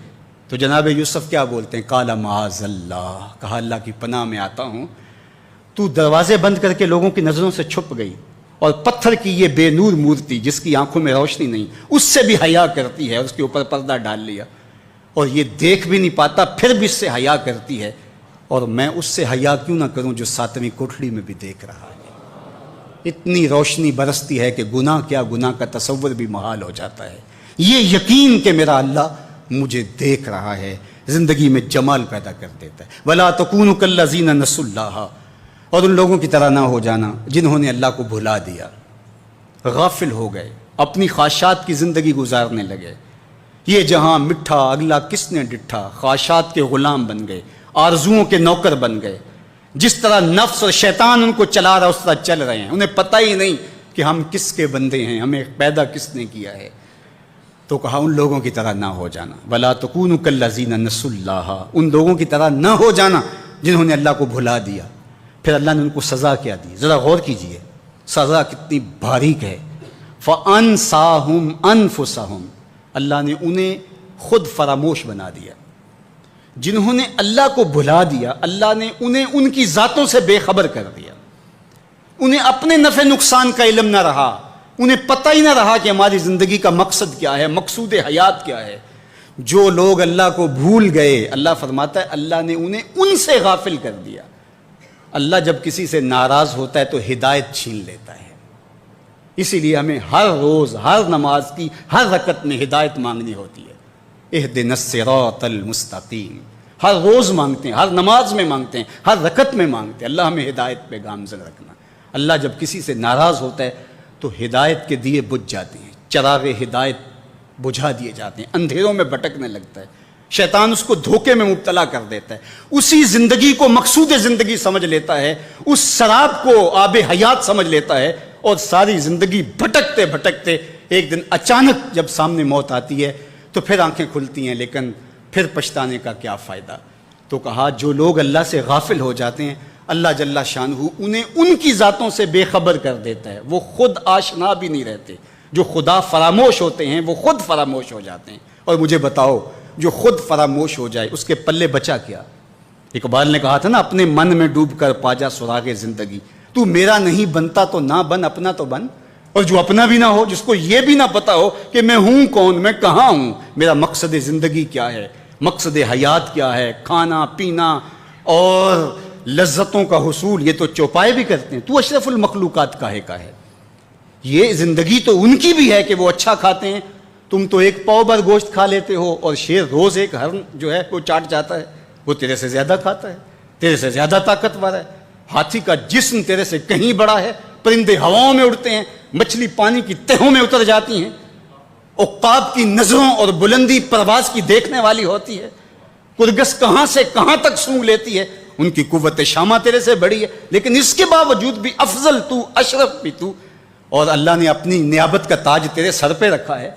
تو جناب یوسف کیا بولتے ہیں؟ قال معاذ اللہ، کہا اللہ کی پناہ میں آتا ہوں، تو دروازے بند کر کے لوگوں کی نظروں سے چھپ گئی اور پتھر کی یہ بے نور مورتی جس کی آنکھوں میں روشنی نہیں اس سے بھی حیا کرتی ہے، اس کے اوپر پردہ ڈال لیا اور یہ دیکھ بھی نہیں پاتا پھر بھی اس سے حیا کرتی ہے، اور میں اس سے حیا کیوں نہ کروں جو 7ویں کوٹھڑی میں بھی دیکھ رہا ہے۔ اتنی روشنی برستی ہے کہ گناہ کیا، گناہ کا تصور بھی محال ہو جاتا ہے۔ یہ یقین کہ میرا اللہ مجھے دیکھ رہا ہے زندگی میں جمال پیدا کر دیتا ہے۔ وَلَا تَكُونُوا كَالَّذِينَ نَسُوا اللَّهَ، اور ان لوگوں کی طرح نہ ہو جانا جنہوں نے اللہ کو بھلا دیا، غافل ہو گئے، اپنی خواہشات کی زندگی گزارنے لگے۔ یہ جہاں مٹھا اگلا کس نے ڈٹھا، خواہشات کے غلام بن گئے، آرزوؤں کے نوکر بن گئے۔ جس طرح نفس اور شیطان ان کو چلا رہا اس طرح چل رہے ہیں، انہیں پتہ ہی نہیں کہ ہم کس کے بندے ہیں، ہمیں پیدا کس نے کیا ہے۔ تو کہا ان لوگوں کی طرح نہ ہو جانا، وَلَا تَكُونُوا كَالَّذِينَ نَسُوا اللَّهَ، ان لوگوں کی طرح نہ ہو جانا جنہوں نے اللہ کو بھلا دیا۔ پھر اللہ نے ان کو سزا کیا دی، ذرا غور کیجئے سزا کتنی باریک ہے۔ فَأَنسَاهُمْ أَنفُسَهُمْ، اللہ نے انہیں خود فراموش بنا دیا۔ جنہوں نے اللہ کو بھلا دیا اللہ نے انہیں ان کی ذاتوں سے بے خبر کر دیا، انہیں اپنے نفع نقصان کا علم نہ رہا، انہیں پتہ ہی نہ رہا کہ ہماری زندگی کا مقصد کیا ہے، مقصود حیات کیا ہے۔ جو لوگ اللہ کو بھول گئے، اللہ فرماتا ہے اللہ نے انہیں ان سے غافل کر دیا۔ اللہ جب کسی سے ناراض ہوتا ہے تو ہدایت چھین لیتا ہے، اسی لیے ہمیں ہر روز ہر نماز کی ہر رکعت میں ہدایت مانگنی ہوتی ہے۔ اہدنا الصراط المستقیم، ہر روز مانگتے ہیں، ہر نماز میں مانگتے ہیں، ہر رکعت میں مانگتے ہیں، اللہ ہمیں ہدایت پہ گامزن رکھنا۔ اللہ جب کسی سے ناراض ہوتا ہے تو ہدایت کے دیے بجھ جاتے ہیں، چراغ ہدایت بجھا دیے جاتے ہیں، اندھیروں میں بھٹکنے لگتا ہے۔ شیطان اس کو دھوکے میں مبتلا کر دیتا ہے، اسی زندگی کو مقصود زندگی سمجھ لیتا ہے، اس شراب کو آب حیات سمجھ لیتا ہے، اور ساری زندگی بھٹکتے بھٹکتے ایک دن اچانک جب سامنے موت آتی ہے تو پھر آنکھیں کھلتی ہیں، لیکن پھر پچھتانے کا کیا فائدہ؟ تو کہا جو لوگ اللہ سے غافل ہو جاتے ہیں اللہ جل شانہ انہیں ان کی ذاتوں سے بے خبر کر دیتا ہے، وہ خود آشنا بھی نہیں رہتے۔ جو خدا فراموش ہوتے ہیں وہ خود فراموش ہو جاتے ہیں۔ اور مجھے بتاؤ جو خود فراموش ہو جائے اس کے پلے بچا کیا؟ اقبال نے کہا تھا نا، اپنے من میں ڈوب کر پاجا سراغ زندگی، تو میرا نہیں بنتا تو نہ بن، اپنا تو بن۔ اور جو اپنا بھی نہ ہو، جس کو یہ بھی نہ پتا ہو کہ میں ہوں کون، میں کہاں ہوں، میرا مقصد زندگی کیا ہے، مقصد حیات کیا ہے، کھانا پینا اور لذتوں کا حصول، یہ تو چوپائے بھی کرتے ہیں، تو اشرف المخلوقات کاہے کا ہے؟ یہ زندگی تو ان کی بھی ہے کہ وہ اچھا کھاتے ہیں، تم تو ایک پاؤ بھر گوشت کھا لیتے ہو، اور شیر روز ایک ہرن جو ہے وہ چاٹ جاتا ہے، وہ تیرے سے زیادہ کھاتا ہے، تیرے سے زیادہ طاقتور ہے، ہاتھی کا جسم تیرے سے کہیں بڑا ہے، پرندے ہواؤں میں اڑتے ہیں، مچھلی پانی کی تہوں میں اتر جاتی ہیں، عقاب کی نظروں اور بلندی پرواز کی دیکھنے والی ہوتی ہے، کرگس کہاں سے کہاں تک سونگ لیتی ہے، ان کی قوت شامہ تیرے سے بڑی ہے، لیکن اس کے باوجود بھی افضل تو، اشرف بھی تو، اور اللہ نے اپنی نیابت کا تاج تیرے سر پہ رکھا ہے۔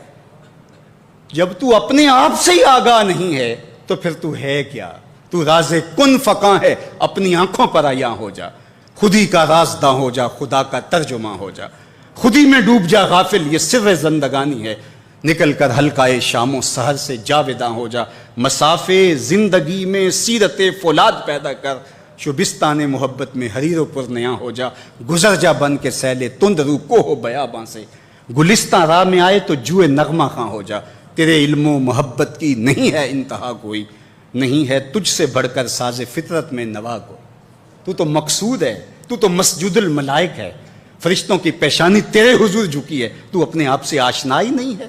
جب تو اپنے آپ سے ہی آگاہ نہیں ہے تو پھر تو ہے کیا؟ تو راز کن فقاں ہے، اپنی آنکھوں پر عیاں ہو جا، خودی کا رازداں ہو جا، خدا کا ترجمہ ہو جا، خودی میں ڈوب جا غافل، یہ سر زندگانی ہے، نکل کر حلقۂ شام و سحر سے جاوداں ہو جا، مسافے زندگی میں سیرت فولاد پیدا کر، شبستان محبت میں حریر و پرنیاں ہو جا، گزر جا بن کے سیلے تند رو کو ہو بیاباں سے، گلستان راہ میں آئے تو جوئے نغمہ خاں ہو جا، تیرے علم و محبت کی نہیں ہے انتہا کوئی، نہیں ہے تجھ سے بڑھ کر ساز فطرت میں نوا کو، تو تو مقصود ہے، تو تو مسجود الملائک ہے، فرشتوں کی پیشانی تیرے حضور جھکی ہے، تو اپنے آپ سے آشنا ہی نہیں ہے،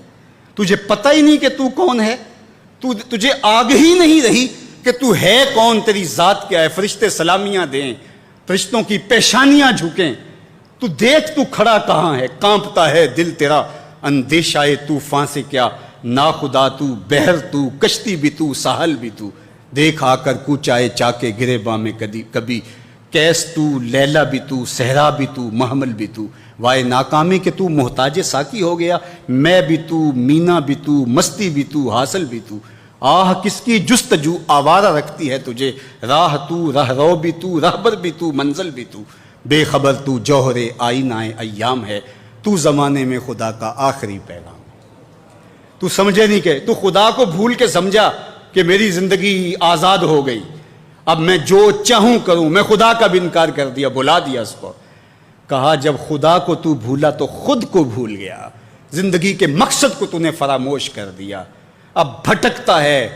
تجھے پتہ ہی نہیں کہ تو کون ہے، تجھے آگہی نہیں رہی کہ تو ہے کون، تیری ذات کیا ہے، فرشتے سلامیاں دیں، فرشتوں کی پیشانیاں جھکیں، تو دیکھ تو کھڑا کہاں ہے، کانپتا ہے دل تیرا اندیشہ طوفان سے کیا، ناخدا تو، بحر تو، کشتی بھی تو، ساحل بھی تو، دیکھ آ کر کوچائے چاکے گریباں میں کبھی، کیس تو، لیلا بھی تو، صحرا بھی تو، محمل بھی تو، وائے ناکامی کہ تو محتاج ساکی ہو گیا، میں بھی تو، مینا بھی تو، مستی بھی تو، حاصل بھی تو، آہ کس کی جستجو آوارہ رکھتی ہے تجھے، راہ تو، راہ رو بھی تو، رہبر بھی تو، منزل بھی تو، بے خبر تو، جوہر آئینہ ایام ہے، تو زمانے میں خدا کا آخری پیغام، تو سمجھے نہیں کہ تو خدا کو بھول کے سمجھا کہ میری زندگی آزاد ہو گئی، اب میں جو چاہوں کروں، میں خدا کا بھی انکار کر دیا، بلا دیا اس کو، کہا جب خدا کو تو بھولا تو خود کو بھول گیا، زندگی کے مقصد کو تو نے فراموش کر دیا، اب بھٹکتا ہے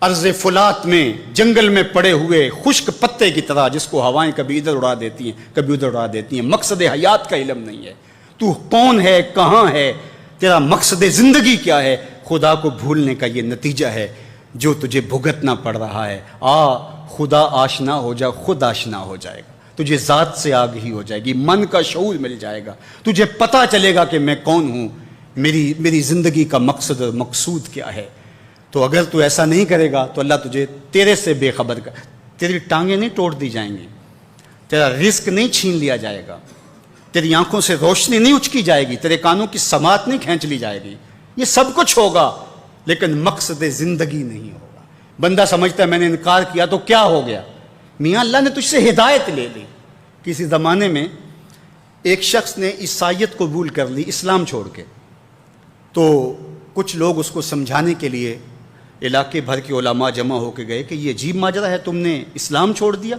ارض فلات میں، جنگل میں پڑے ہوئے خشک پتے کی طرح، جس کو ہوائیں کبھی ادھر اڑا دیتی ہیں کبھی ادھر اڑا دیتی ہیں، مقصد حیات کا علم نہیں ہے، تو کون ہے، کہاں ہے، تیرا مقصد زندگی کیا ہے، خدا کو بھولنے کا یہ نتیجہ ہے جو تجھے بھگتنا پڑ رہا ہے، خدا آشنا ہو جا، خود آشنا ہو جائے گا، تجھے ذات سے آگہی ہو جائے گی، من کا شعور مل جائے گا، تجھے پتہ چلے گا کہ میں کون ہوں، میری زندگی کا مقصد اور مقصود کیا ہے۔ تو اگر تو ایسا نہیں کرے گا تو اللہ تجھے تیرے سے بے خبر کر، تیری ٹانگیں نہیں توڑ دی جائیں گی، تیرا رزق نہیں چھین لیا جائے گا، تیری آنکھوں سے روشنی نہیں اچکی جائے گی، تیرے کانوں کی سماعت نہیں کھینچ لی جائے گی، یہ سب کچھ ہوگا لیکن مقصد زندگی نہیں ہوگا۔ بندہ سمجھتا ہے میں نے انکار کیا تو کیا ہو گیا، میاں اللہ نے تجھ سے ہدایت لے لی۔ کسی زمانے میں ایک شخص نے عیسائیت قبول کر لی اسلام چھوڑ کے، تو کچھ لوگ اس کو سمجھانے کے لیے علاقے بھر کے علماء جمع ہو کے گئے کہ یہ عجیب ماجرا ہے، تم نے اسلام چھوڑ دیا۔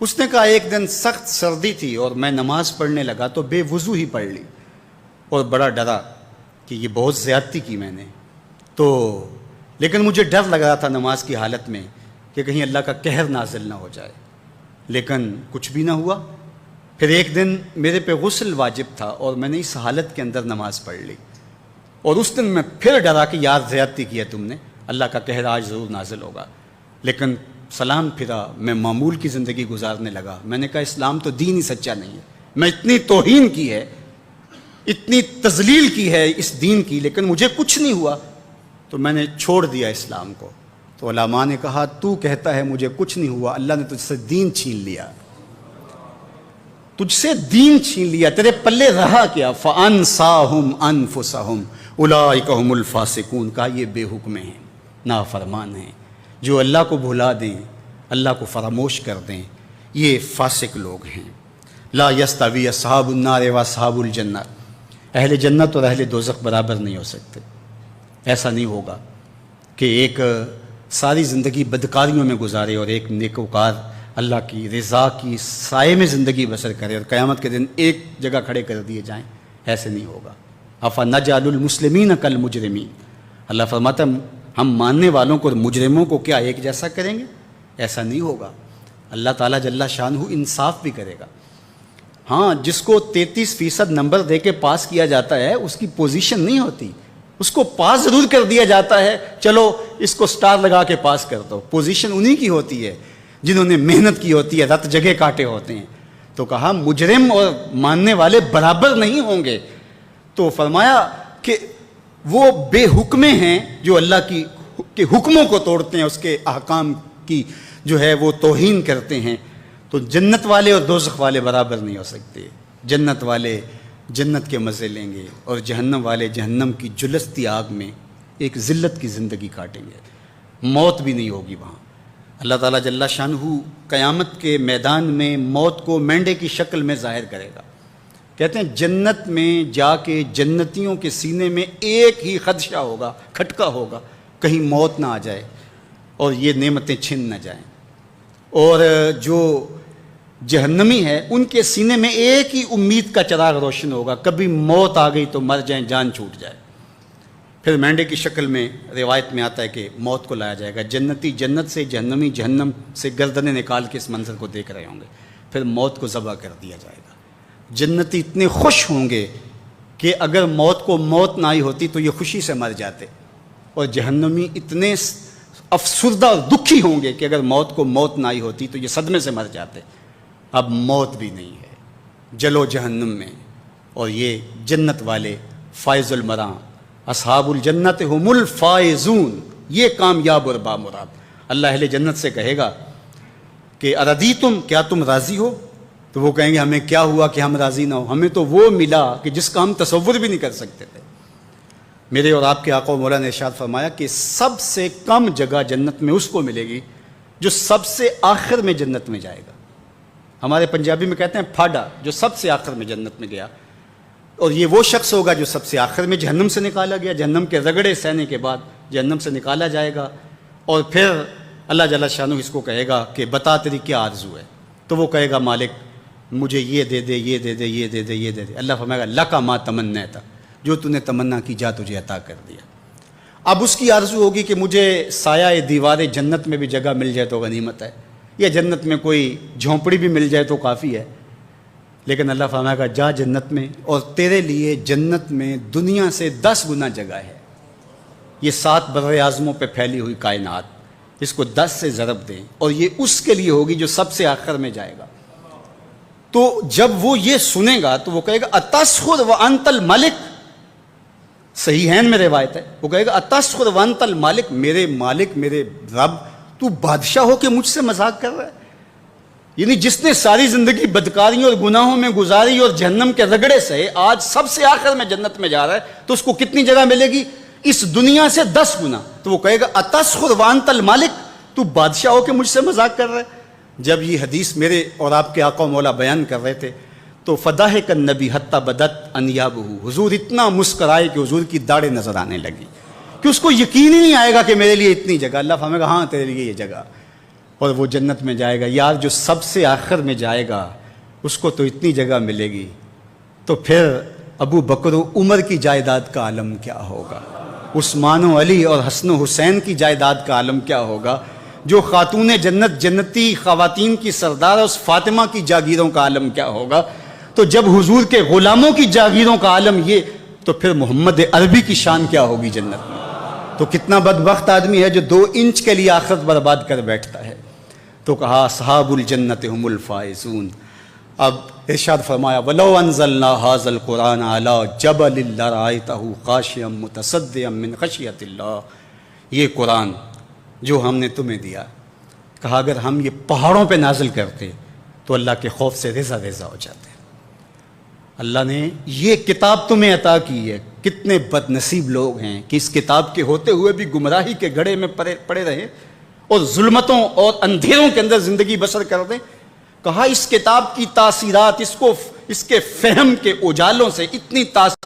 اس نے کہا ایک دن سخت سردی تھی اور میں نماز پڑھنے لگا تو بے وضو ہی پڑھ لی، اور بڑا ڈرا کہ یہ بہت زیادتی کی میں نے، تو لیکن مجھے ڈر لگ رہا تھا نماز کی حالت میں کہ کہیں اللہ کا قہر نازل نہ ہو جائے، لیکن کچھ بھی نہ ہوا۔ پھر ایک دن میرے پہ غسل واجب تھا اور میں نے اس حالت کے اندر نماز پڑھ لی، اور اس دن میں پھر ڈرا کہ یار زیادتی کی ہے تم نے، اللہ کا قہر آج ضرور نازل ہوگا، لیکن سلام پھرا، میں معمول کی زندگی گزارنے لگا۔ میں نے کہا اسلام تو دین ہی سچا نہیں ہے، میں اتنی توہین کی ہے، اتنی تذلیل کی ہے اس دین کی، لیکن مجھے کچھ نہیں ہوا، تو میں نے چھوڑ دیا اسلام کو۔ تو علماء نے کہا تو کہتا ہے مجھے کچھ نہیں ہوا، اللہ نے تجھ سے دین چھین لیا، تجھ سے دین چھین لیا، تیرے پلے رہا کیا؟ فَأَنْسَاهُمْ أَنفُسَهُمْ أُولَٰئِكَ هُمُ الْفَاسِقُونَ، کہا یہ بے حکم ہیں، نافرمان ہیں، جو اللہ کو بھلا دیں، اللہ کو فراموش کر دیں، یہ فاسق لوگ ہیں۔ لا یستوی اصحاب النار واصحاب الجنہ، اہل جنت اور اہل دوزخ برابر نہیں ہو سکتے۔ ایسا نہیں ہوگا کہ ایک ساری زندگی بدکاریوں میں گزارے اور ایک نیکوکار اللہ کی رضا کی سائے میں زندگی بسر کرے اور قیامت کے دن ایک جگہ کھڑے کر دیے جائیں، ایسے نہیں ہوگا۔ افنجعل المسلمین کالمجرمین، اللہ فرماتا ہے ہم ماننے والوں کو اور مجرموں کو کیا ایک جیسا کریں گے؟ ایسا نہیں ہوگا۔ اللہ تعالیٰ جل شانہ انصاف بھی کرے گا۔ ہاں، جس کو 33% نمبر دے کے پاس کیا جاتا ہے اس کی پوزیشن نہیں ہوتی، اس کو پاس ضرور کر دیا جاتا ہے، چلو اس کو سٹار لگا کے پاس کر دو، پوزیشن انہی کی ہوتی ہے جنہوں نے محنت کی ہوتی ہے، رت جگہ کاٹے ہوتے ہیں۔ تو کہا مجرم اور ماننے والے برابر نہیں ہوں گے، تو فرمایا کہ وہ بے حکمے ہیں جو اللہ کے حکموں کو توڑتے ہیں، اس کے احکام کی جو ہے وہ توہین کرتے ہیں۔ تو جنت والے اور دوزخ والے برابر نہیں ہو سکتے۔ جنت والے جنت کے مزے لیں گے اور جہنم والے جہنم کی جلستی آگ میں ایک ذلت کی زندگی کاٹیں گے، موت بھی نہیں ہوگی وہاں۔ اللہ تعالیٰ جل شانہ قیامت کے میدان میں موت کو مینڈے کی شکل میں ظاہر کرے گا۔ کہتے ہیں جنت میں جا کے جنتیوں کے سینے میں ایک ہی خدشہ ہوگا، کھٹکا ہوگا، کہیں موت نہ آ جائے اور یہ نعمتیں چھن نہ جائیں۔ اور جو جہنمی ہے ان کے سینے میں ایک ہی امید کا چراغ روشن ہوگا، کبھی موت آ گئی تو مر جائیں، جان چھوٹ جائے۔ پھر مینڈے کی شکل میں روایت میں آتا ہے کہ موت کو لایا جائے گا، جنتی جنت سے، جہنمی جہنم سے گردنیں نکال کے اس منظر کو دیکھ رہے ہوں گے، پھر موت کو ذبح کر دیا جائے گا۔ جنتی اتنے خوش ہوں گے کہ اگر موت کو موت نہ آئی ہوتی تو یہ خوشی سے مر جاتے، اور جہنمی اتنے افسردہ اور دکھی ہوں گے کہ اگر موت کو موت نہ آئی ہوتی تو یہ صدمے سے مر جاتے۔ اب موت بھی نہیں ہے، جلو جہنم میں، اور یہ جنت والے فائز المراں، اصحاب الجنت ہم الفائزون، یہ کامیاب اور بامراد۔ اللہ اہل جنت سے کہے گا کہ اردیتم، کیا تم راضی ہو؟ تو وہ کہیں گے ہمیں کیا ہوا کہ ہم راضی نہ ہو، ہمیں تو وہ ملا کہ جس کا ہم تصور بھی نہیں کر سکتے تھے۔ میرے اور آپ کے آقا و مولا نے ارشاد فرمایا کہ سب سے کم جگہ جنت میں اس کو ملے گی جو سب سے آخر میں جنت میں جائے گا۔ ہمارے پنجابی میں کہتے ہیں پھاڈا، جو سب سے آخر میں جنت میں گیا، اور یہ وہ شخص ہوگا جو سب سے آخر میں جہنم سے نکالا گیا، جہنم کے رگڑے سہنے کے بعد جہنم سے نکالا جائے گا، اور پھر اللہ جل شانہ اس کو کہے گا کہ بتا تیری کیا آرزو ہے، تو وہ کہے گا مالک مجھے یہ دے دے، یہ دے دے، یہ دے دے، یہ دے دے۔ اللہ فرمائے گا لکا ما تمنیت، جو تو نے تمنا کی جا تجھے عطا کر دیا۔ اب اس کی آرزو ہوگی کہ مجھے سایہ دیوار جنت میں بھی جگہ مل جائے تو غنیمت ہے، یا جنت میں کوئی جھونپڑی بھی مل جائے تو کافی ہے۔ لیکن اللہ فرمائے گا جا جنت میں، اور تیرے لیے جنت میں دنیا سے 10 گنا جگہ ہے۔ یہ 7 بر اعظموں پہ پھیلی ہوئی کائنات، اس کو 10 سے ضرب دیں، اور یہ اس کے لیے ہوگی جو سب سے آخر میں جائے گا۔ تو جب وہ یہ سنے گا تو وہ کہے گا اتسخر وانت الملک، صحیحین میں روایت ہے، وہ کہے گا اتسخر وانت الملک، میرے مالک، میرے رب، تو بادشاہ ہو کے مجھ سے مذاق کر رہا ہے؟ یعنی جس نے ساری زندگی بدکاریوں اور گناہوں میں گزاری اور جہنم کے رگڑے سے آج سب سے آخر میں جنت میں جا رہا ہے، تو اس کو کتنی جگہ ملے گی؟ اس دنیا سے 10 گنا۔ تو وہ کہے گا اتسخر وانت الملک، تو بادشاہ ہو کے مجھ سے مذاق کر رہا ہے۔ جب یہ حدیث میرے اور آپ کے آقا و مولا بیان کر رہے تھے تو فضاحک النبی حتی بدت انیابہ، حضور اتنا مسکرائے کہ حضور کی داڑھیں نظر آنے لگی، کہ اس کو یقین ہی نہیں آئے گا کہ میرے لیے اتنی جگہ۔ اللہ فرمائے گا ہاں تیرے لیے یہ جگہ، اور وہ جنت میں جائے گا۔ یار جو سب سے آخر میں جائے گا اس کو تو اتنی جگہ ملے گی، تو پھر ابو بکر و عمر کی جائیداد کا عالم کیا ہوگا، عثمان و علی اور حسن و حسین کی جائیداد کا عالم کیا ہوگا، جو خاتون جنت جنتی خواتین کی سردار اس فاطمہ کی جاگیروں کا عالم کیا ہوگا۔ تو جب حضور کے غلاموں کی جاگیروں کا عالم یہ، تو پھر محمد عربی کی شان کیا ہوگی جنت میں۔ تو کتنا بدبخت آدمی ہے جو 2 انچ کے لیے آخرت برباد کر بیٹھتا ہے۔ تو کہا اصحاب الجنت هم الفائزون۔ اب ارشاد فرمایا وَلَوْ أَنزَلْنَا هَذَا الْقُرْآنَ عَلَى جَبَلٍ لَرَأَيْتَهُ خَاشِعًا مُتَصَدِّعًا مِنْ خَشْيَةِ اللَّهِ، یہ قرآن جو ہم نے تمہیں دیا. کہا اگر ہم یہ پہاڑوں پہ نازل کرتے تو اللہ کے خوف سے ریزہ ریزہ ہو جاتے. اللہ نے یہ کتاب تمہیں عطا کی ہے. کتنے بد نصیب لوگ ہیں کہ اس کتاب کے ہوتے ہوئے بھی گمراہی کے گڑھے میں پڑے رہے اور ظلمتوں اور اندھیروں کے اندر زندگی بسر کر دیں. کہا اس کتاب کی تاثیرات اس کے فہم کے اجالوں سے اتنی تاثیر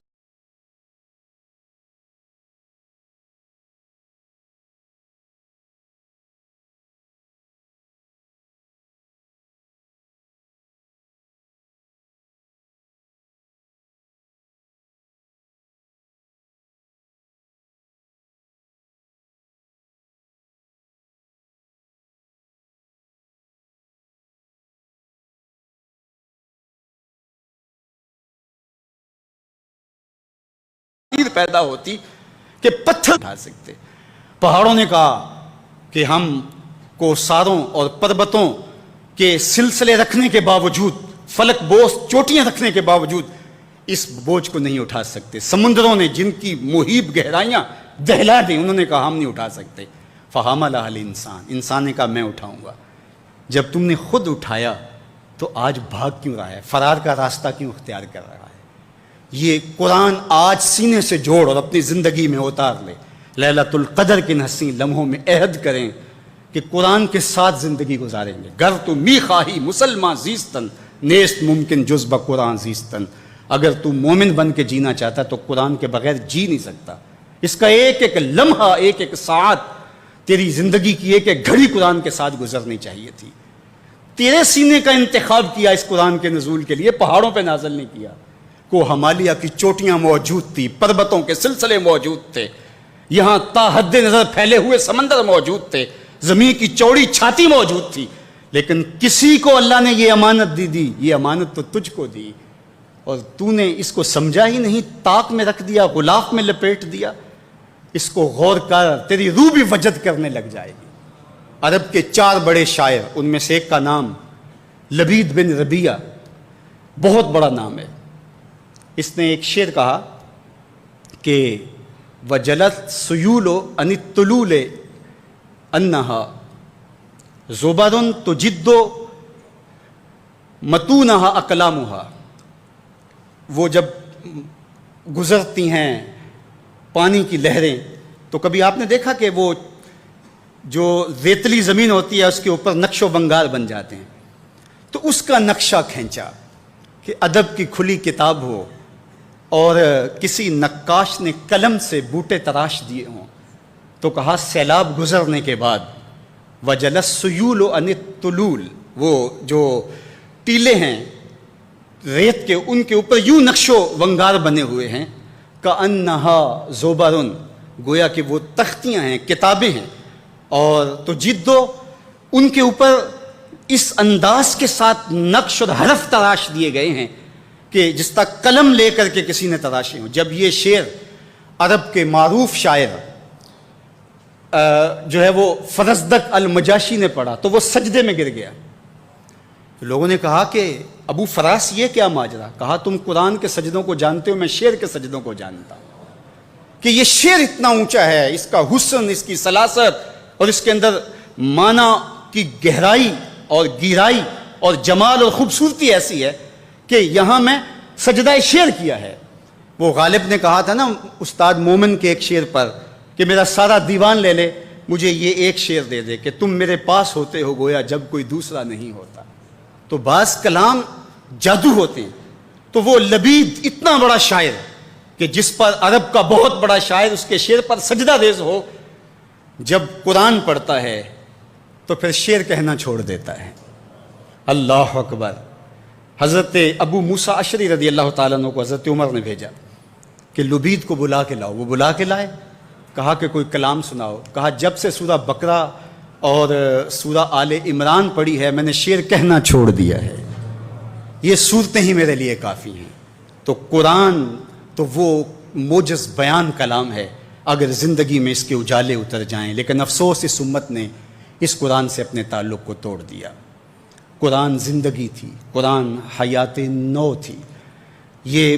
پیدا ہوتی کہ پتھر اٹھا سکتے. پہاڑوں نے کہا کہ ہم کو ساروں اور پربتوں کے سلسلے رکھنے کے باوجود، فلک بوس چوٹیاں رکھنے کے باوجود اس بوجھ کو نہیں اٹھا سکتے. سمندروں نے جن کی محیب گہرائیاں دہلا دیں، انہوں نے کہا ہم نہیں اٹھا سکتے. فحملھا الانسان، انسان نے کہا میں اٹھاؤں گا. جب تم نے خود اٹھایا تو آج بھاگ کیوں رہا ہے؟ فرار کا راستہ کیوں اختیار کر رہا ہے؟ یہ قرآن آج سینے سے جوڑ اور اپنی زندگی میں اتار لے. لیلۃ القدر کے حسین لمحوں میں عہد کریں کہ قرآن کے ساتھ زندگی گزاریں گے. گر تو می خواہی مسلمان زیستن، نیست ممکن جز بقرآن زیستن. اگر تو مومن بن کے جینا چاہتا تو قرآن کے بغیر جی نہیں سکتا. اس کا ایک ایک لمحہ، ایک ایک ساعت، تیری زندگی کی ایک ایک گھڑی قرآن کے ساتھ گزرنی چاہیے تھی. تیرے سینے کا انتخاب کیا اس قرآن کے نزول کے لیے، پہاڑوں پہ نازل نہیں کیا. کو ہمالیہ کی چوٹیاں موجود تھی، پربتوں کے سلسلے موجود تھے، یہاں تا حد نظر پھیلے ہوئے سمندر موجود تھے، زمین کی چوڑی چھاتی موجود تھی. لیکن کسی کو اللہ نے یہ امانت دی، یہ امانت تو تجھ کو دی، اور تو نے اس کو سمجھا ہی نہیں، طاق میں رکھ دیا، غلاف میں لپیٹ دیا. اس کو غور کر، تیری روح بھی وجد کرنے لگ جائے گی. عرب کے 4 بڑے شاعر، ان میں سے ایک کا نام لبید بن ربیعہ، بہت بڑا نام ہے. اس نے ایک شعر کہا کہ وجلت سیول عن الطلول انها زبر تجد متونها اقلامها. وہ جب گزرتی ہیں پانی کی لہریں تو کبھی آپ نے دیکھا کہ وہ جو ریتلی زمین ہوتی ہے اس کے اوپر نقش و بنگار بن جاتے ہیں. تو اس کا نقشہ کھینچا کہ ادب کی کھلی کتاب ہو اور کسی نقاش نے قلم سے بوٹے تراش دیے ہوں. تو کہا سیلاب گزرنے کے بعد وجل السیول عن الطلول، وہ جو ٹیلے ہیں ریت کے، ان کے اوپر یوں نقش و ونگار بنے ہوئے ہیں. کأنہا زبرن، گویا کہ وہ تختیاں ہیں، کتابیں ہیں. اور تو جدو ان کے اوپر اس انداز کے ساتھ نقش اور حرف تراش دیے گئے ہیں کہ جس طرح قلم لے کر کے کسی نے تراشے ہوں. جب یہ شعر عرب کے معروف شاعر جو ہے وہ فرزدق المجاشی نے پڑھا تو وہ سجدے میں گر گیا. لوگوں نے کہا کہ ابو فراس یہ کیا ماجرا؟ کہا تم قرآن کے سجدوں کو جانتے ہو، میں شعر کے سجدوں کو جانتا ہوں کہ یہ شعر اتنا اونچا ہے، اس کا حسن، اس کی سلاست اور اس کے اندر معنی کی گہرائی اور گہرائی اور جمال اور خوبصورتی ایسی ہے کہ یہاں میں سجدہ شعر کیا ہے. وہ غالب نے کہا تھا نا استاد مومن کے ایک شعر پر کہ میرا سارا دیوان لے لے، مجھے یہ ایک شعر دے دے کہ تم میرے پاس ہوتے ہو گویا جب کوئی دوسرا نہیں ہوتا. تو بعض کلام جادو ہوتے ہیں. تو وہ لبید اتنا بڑا شاعر کہ جس پر عرب کا بہت بڑا شاعر اس کے شعر پر سجدہ ریز ہو، جب قرآن پڑھتا ہے تو پھر شعر کہنا چھوڑ دیتا ہے. اللہ اکبر. حضرت ابو موسیٰ اشعری رضی اللہ تعالیٰ عنہ کو حضرت عمر نے بھیجا کہ لبید کو بلا کے لاؤ. وہ بلا کے لائے. کہا کہ کوئی کلام سناؤ. کہا جب سے سورہ بقرہ اور سورہ آل عمران پڑھی ہے میں نے شعر کہنا چھوڑ دیا ہے، یہ صورتیں ہی میرے لیے کافی ہیں. تو قرآن تو وہ موجز بیان کلام ہے اگر زندگی میں اس کے اجالے اتر جائیں. لیکن افسوس اس امت نے اس قرآن سے اپنے تعلق کو توڑ دیا. قرآن زندگی تھی، قرآن حیات نو تھی. یہ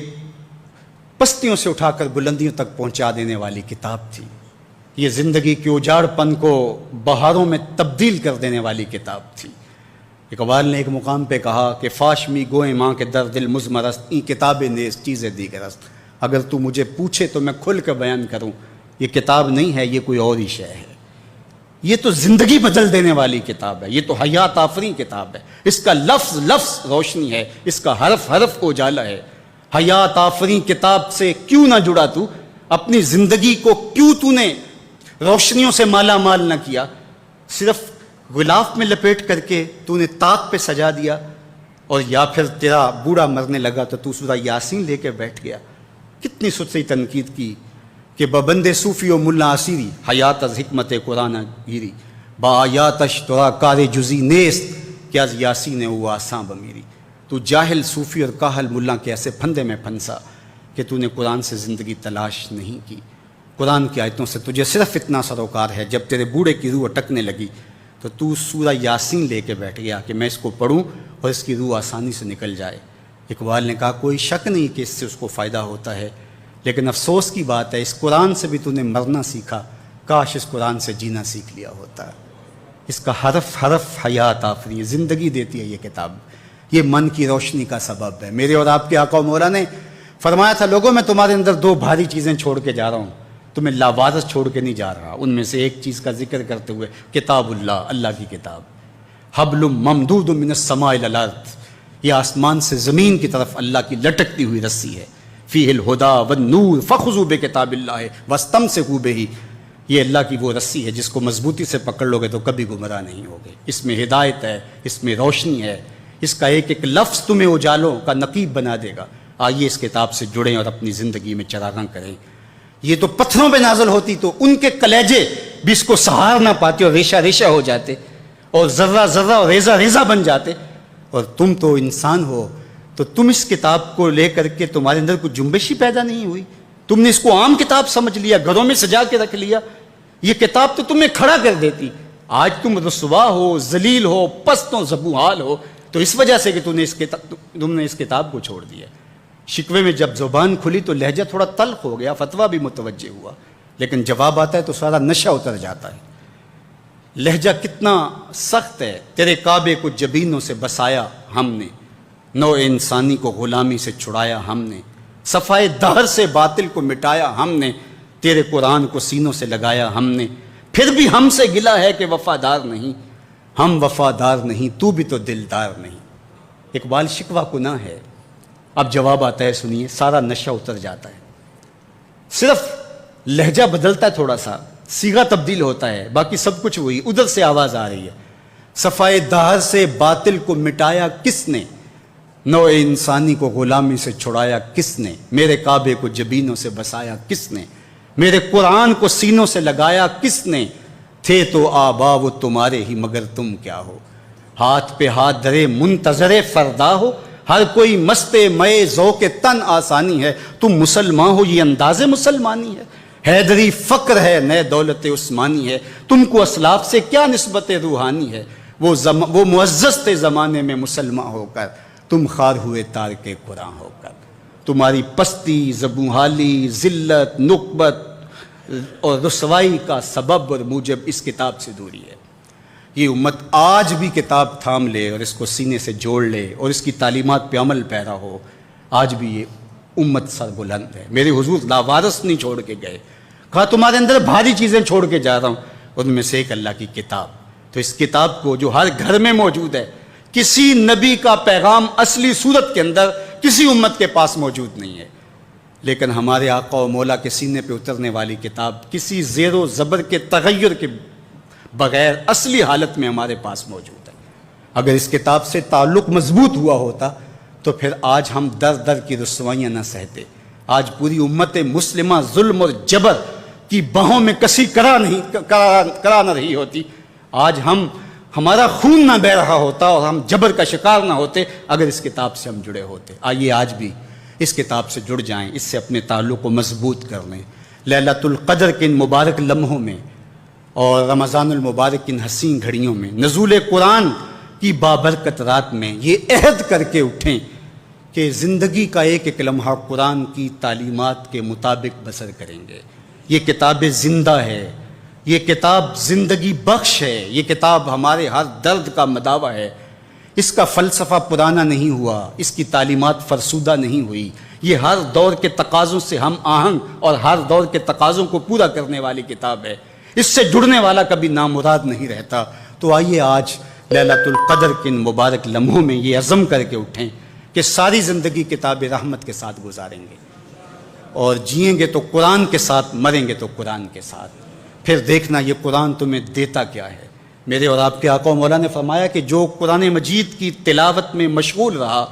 پستیوں سے اٹھا کر بلندیوں تک پہنچا دینے والی کتاب تھی. یہ زندگی کے اجاڑ پن کو بہاروں میں تبدیل کر دینے والی کتاب تھی۔ اقبال نے ایک مقام پہ کہا کہ فاش می گوئے ماں کے در دل مزمرست این کتابیں نیز چیزیں دیگرست، اگر تو مجھے پوچھے تو میں کھل کے بیان کروں، یہ کتاب نہیں ہے، یہ کوئی اور ہی شے ہے۔ یہ تو زندگی بدل دینے والی کتاب ہے، یہ تو حیات آفریں کتاب ہے، اس کا لفظ لفظ روشنی ہے، اس کا حرف حرف اجالا ہے۔ حیات آفریں کتاب سے کیوں نہ جڑا تو؟ اپنی زندگی کو کیوں تو نے روشنیوں سے مالا مال نہ کیا؟ صرف غلاف میں لپیٹ کر کے تو نے طاق پہ سجا دیا، اور یا پھر تیرا بوڑھا مرنے لگا تو سورہ یاسین لے کے بیٹھ گیا۔ کتنی سچی تنقید کی کہ ببند صوفی و ملا اسیری حیات از حکمت قرآن گیری، با آیاتش ترا کار جزی نیست کہ از یاسین او آساں بمیری۔ تو جاہل صوفی اور کاہل ملا کے ایسے پھندے میں پھنسا کہ تو نے قرآن سے زندگی تلاش نہیں کی۔ قرآن کی آیتوں سے تجھے صرف اتنا سروکار ہے، جب تیرے بوڑھے کی روح اٹکنے لگی تو سورہ یاسین لے کے بیٹھ گیا کہ میں اس کو پڑھوں اور اس کی روح آسانی سے نکل جائے۔ اقبال نے کہا کوئی شک نہیں کہ اس سے اس کو فائدہ ہوتا ہے، لیکن افسوس کی بات ہے اس قرآن سے بھی تو نے مرنا سیکھا، کاش اس قرآن سے جینا سیکھ لیا ہوتا۔ اس کا حرف حرف حیات آفری زندگی دیتی ہے یہ کتاب، یہ من کی روشنی کا سبب ہے۔ میرے اور آپ کے آقا و مولا نے فرمایا تھا لوگوں میں تمہارے اندر دو بھاری چیزیں چھوڑ کے جا رہا ہوں، تمہیں لاوارث چھوڑ کے نہیں جا رہا۔ ان میں سے ایک چیز کا ذکر کرتے ہوئے کتاب اللہ، اللہ کی کتاب، حبل ممدود من السماء الی الارض، یہ آسمان سے زمین کی طرف اللہ کی لٹکتی ہوئی رسی ہے۔ فیہ الہدی والنور فخذوا بکتاب اللہ واستمسکوا بہ، یہ اللہ کی وہ رسی ہے جس کو مضبوطی سے پکڑ لو گے تو کبھی گمراہ نہیں ہوگے۔ اس میں ہدایت ہے، اس میں روشنی ہے، اس کا ایک ایک لفظ تمہیں اجالوں کا نقیب بنا دے گا۔ آئیے اس کتاب سے جڑیں اور اپنی زندگی میں چراغاں کریں۔ یہ تو پتھروں پہ نازل ہوتی تو ان کے کلیجے بھی اس کو سہار نہ پاتے اور ریشہ ریشہ ہو جاتے اور ذرہ ذرہ اور ریزہ ریزہ بن جاتے، اور تم تو انسان ہو تو تم اس کتاب کو لے کر کے تمہارے اندر کوئی جنبش ہی پیدا نہیں ہوئی، تم نے اس کو عام کتاب سمجھ لیا، گھروں میں سجا کے رکھ لیا۔ یہ کتاب تو تمہیں کھڑا کر دیتی، آج تم رسوا ہو، ذلیل ہو، پست و زبوحال ہو تو اس وجہ سے کہ تم نے اس کتاب کو چھوڑ دیا۔ شکوے میں جب زبان کھلی تو لہجہ تھوڑا تلخ ہو گیا، فتویٰ بھی متوجہ ہوا، لیکن جواب آتا ہے تو سارا نشہ اتر جاتا ہے۔ لہجہ کتنا سخت ہے، تیرے کعبے کو جبینوں سے بسایا ہم نے، نو انسانی کو غلامی سے چھڑایا ہم نے، صفائے دہر سے باطل کو مٹایا ہم نے، تیرے قرآن کو سینوں سے لگایا ہم نے، پھر بھی ہم سے گلا ہے کہ وفادار نہیں، ہم وفادار نہیں، تو بھی تو دلدار نہیں۔ اقبال شکوہ گناہ ہے۔ اب جواب آتا ہے، سنیے، سارا نشہ اتر جاتا ہے، صرف لہجہ بدلتا ہے، تھوڑا سا صیغہ تبدیل ہوتا ہے، باقی سب کچھ وہی، ادھر سے آواز آ رہی ہے، صفائے دہر سے باطل کو مٹایا کس نے، نو انسانی کو غلامی سے چھڑایا کس نے، میرے کعبے کو جبینوں سے بسایا کس نے، میرے قرآن کو سینوں سے لگایا کس نے، تھے تو آبا وہ تمہارے ہی مگر تم کیا ہو، ہاتھ پہ ہاتھ درے منتظر فردا ہو، ہر کوئی مستے مئے ذوق تن آسانی ہے، تم مسلمان ہو یہ انداز مسلمانی ہے، حیدری فقر ہے نئے دولت عثمانی ہے، تم کو اسلاف سے کیا نسبت روحانی ہے، وہ معزز تھے زمانے میں مسلمان ہو کر، تم خار ہوئے تارک قرآن ہو کر، تمہاری پستی، زبوحالی، ذلت، نقبت اور رسوائی کا سبب اور موجب اس کتاب سے دوری ہے۔ یہ امت آج بھی کتاب تھام لے اور اس کو سینے سے جوڑ لے اور اس کی تعلیمات پہ عمل پیرا ہو، آج بھی یہ امت سر بلند ہے۔ میرے حضور لاوارث نہیں چھوڑ کے گئے، کہا تمہارے اندر بھاری چیزیں چھوڑ کے جا رہا ہوں، ان میں سے ایک اللہ کی کتاب۔ تو اس کتاب کو جو ہر گھر میں موجود ہے، کسی نبی کا پیغام اصلی صورت کے اندر کسی امت کے پاس موجود نہیں ہے، لیکن ہمارے آقا و مولا کے سینے پہ اترنے والی کتاب کسی زیر و زبر کے تغیر کے بغیر اصلی حالت میں ہمارے پاس موجود ہے۔ اگر اس کتاب سے تعلق مضبوط ہوا ہوتا تو پھر آج ہم در در کی رسوائیاں نہ سہتے، آج پوری امت مسلمہ ظلم اور جبر کی باہوں میں کسی کرا نہ رہی ہوتی، آج ہمارا خون نہ بہہ رہا ہوتا اور ہم جبر کا شکار نہ ہوتے اگر اس کتاب سے ہم جڑے ہوتے۔ آئیے آج بھی اس کتاب سے جڑ جائیں، اس سے اپنے تعلق کو مضبوط کر لیں۔ لیلۃ القدر کے ان مبارک لمحوں میں اور رمضان المبارک ان حسین گھڑیوں میں، نزول قرآن کی بابرکت رات میں یہ عہد کر کے اٹھیں کہ زندگی کا ایک ایک لمحہ قرآن کی تعلیمات کے مطابق بسر کریں گے۔ یہ کتاب زندہ ہے، یہ کتاب زندگی بخش ہے، یہ کتاب ہمارے ہر درد کا مداوا ہے۔ اس کا فلسفہ پرانا نہیں ہوا، اس کی تعلیمات فرسودہ نہیں ہوئی، یہ ہر دور کے تقاضوں سے ہم آہنگ اور ہر دور کے تقاضوں کو پورا کرنے والی کتاب ہے۔ اس سے جڑنے والا کبھی نامراد نہیں رہتا۔ تو آئیے آج لیلۃ القدر کے ان مبارک لمحوں میں یہ عزم کر کے اٹھیں کہ ساری زندگی کتاب رحمت کے ساتھ گزاریں گے، اور جئیں گے تو قرآن کے ساتھ، مریں گے تو قرآن کے ساتھ۔ پھر دیکھنا یہ قرآن تمہیں دیتا کیا ہے۔ میرے اور آپ کے آقا و مولا نے فرمایا کہ جو قرآن مجید کی تلاوت میں مشغول رہا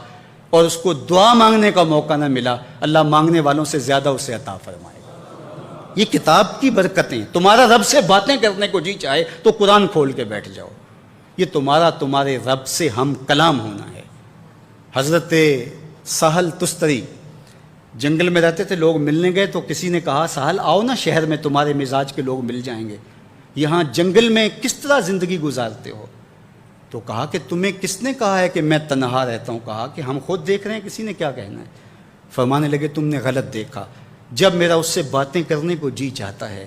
اور اس کو دعا مانگنے کا موقع نہ ملا، اللہ مانگنے والوں سے زیادہ اسے عطا فرمائے گا۔ یہ کتاب کی برکتیں، تمہارا رب سے باتیں کرنے کو جی چاہے تو قرآن کھول کے بیٹھ جاؤ، یہ تمہارے رب سے ہم کلام ہونا ہے۔ حضرت سہل تستری جنگل میں رہتے تھے، لوگ ملنے گئے تو کسی نے کہا سہل آؤ نا شہر میں، تمہارے مزاج کے لوگ مل جائیں گے، یہاں جنگل میں کس طرح زندگی گزارتے ہو؟ تو کہا کہ تمہیں کس نے کہا ہے کہ میں تنہا رہتا ہوں؟ کہا کہ ہم خود دیکھ رہے ہیں، کسی نے کیا کہنا ہے؟ فرمانے لگے تم نے غلط دیکھا، جب میرا اس سے باتیں کرنے کو جی چاہتا ہے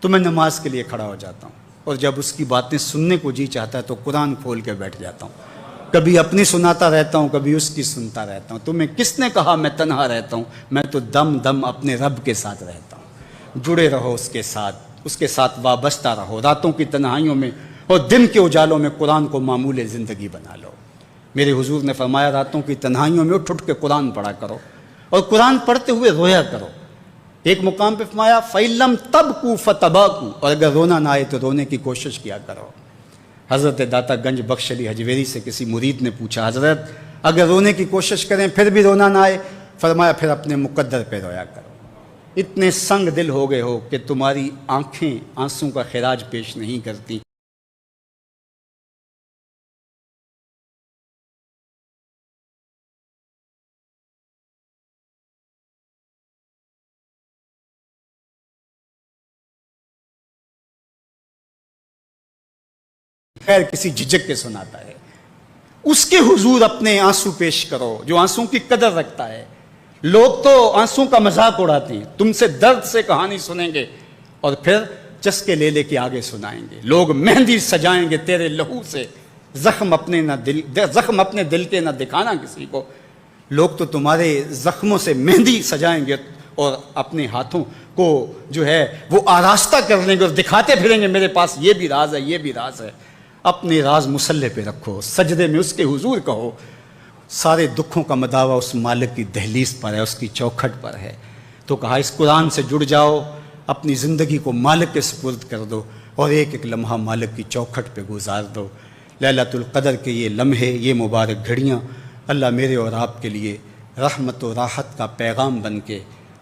تو میں نماز کے لیے کھڑا ہو جاتا ہوں، اور جب اس کی باتیں سننے کو جی چاہتا ہے تو قرآن کھول کے بیٹھ جاتا ہوں، کبھی اپنی سناتا رہتا ہوں، کبھی اس کی سنتا رہتا ہوں۔ تمہیں کس نے کہا میں تنہا رہتا ہوں؟ میں تو دم دم اپنے رب کے ساتھ رہتا ہوں۔ جڑے رہو اس کے ساتھ وابستہ رہو، راتوں کی تنہائیوں میں اور دن کے اجالوں میں قرآن کو معمول زندگی بنا لو۔ میرے حضور نے فرمایا راتوں کی تنہائیوں میں اٹھ کے قرآن پڑھا کرو، اور قرآن پڑھتے ہوئے رویا کرو۔ ایک مقام پہ فرمایا فَإِلَّمْ تَبْكُوا فَتَبَاكُوا، اور اگر رونا نہ آئے تو رونے کی کوشش کیا کرو۔ حضرت داتا گنج بخش علی حجویری سے کسی مرید نے پوچھا حضرت اگر رونے کی کوشش کریں پھر بھی رونا نہ آئے؟ فرمایا پھر اپنے مقدر پہ رویا کرو۔ اتنے سنگ دل ہو گئے ہو کہ تمہاری آنکھیں آنسوں کا خراج پیش نہیں کرتی۔ خیر کسی جھجک کے سناتا ہے، اس کے حضور اپنے آنسو پیش کرو جو آنسوں کی قدر رکھتا ہے۔ لوگ تو آنسوں کا مذاق اڑاتے ہیں، تم سے درد سے کہانی سنیں گے اور پھر چسکے لے لے کے آگے سنائیں گے۔ لوگ مہندی سجائیں گے تیرے لہو سے، زخم اپنے دل کے نہ دکھانا کسی کو۔ لوگ تو تمہارے زخموں سے مہندی سجائیں گے اور اپنے ہاتھوں کو جو ہے وہ آراستہ کر لیں گے اور دکھاتے پھریں گے میرے پاس یہ بھی راز ہے، یہ بھی راز ہے۔ اپنے راز مسلح پہ رکھو، سجدے میں اس کے حضور کہو۔ سارے دکھوں کا مداوا اس مالک کی دہلیز پر ہے، اس کی چوکھٹ پر ہے۔ تو کہا اس قرآن سے جڑ جاؤ، اپنی زندگی کو مالک کے سپرد کر دو اور ایک ایک لمحہ مالک کی چوکھٹ پہ گزار دو۔ لیلۃ القدر کے یہ لمحے، یہ مبارک گھڑیاں اللہ میرے اور آپ کے لیے رحمت و راحت کا پیغام بن کے،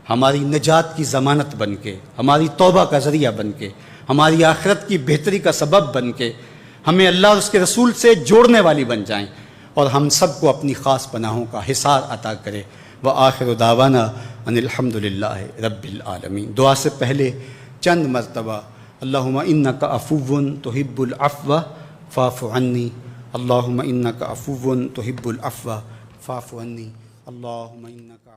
ہماری نجات کی ضمانت بن کے، ہماری توبہ کا ذریعہ بن کے، ہماری آخرت کی بہتری کا سبب بن کے، ہمیں اللہ اور اس کے رسول سے جوڑنے والی بن جائیں، اور ہم سب کو اپنی خاص پناہوں کا حصار عطا کرے۔ وآخر دعوانا ان الحمد للہ رب العالمین۔ دعا سے پہلے چند مرتبہ اللہم انک عفو تحب العفو فاعف عنی، اللہم انک عفو تحب العفو فاعف عنی، اللہم انک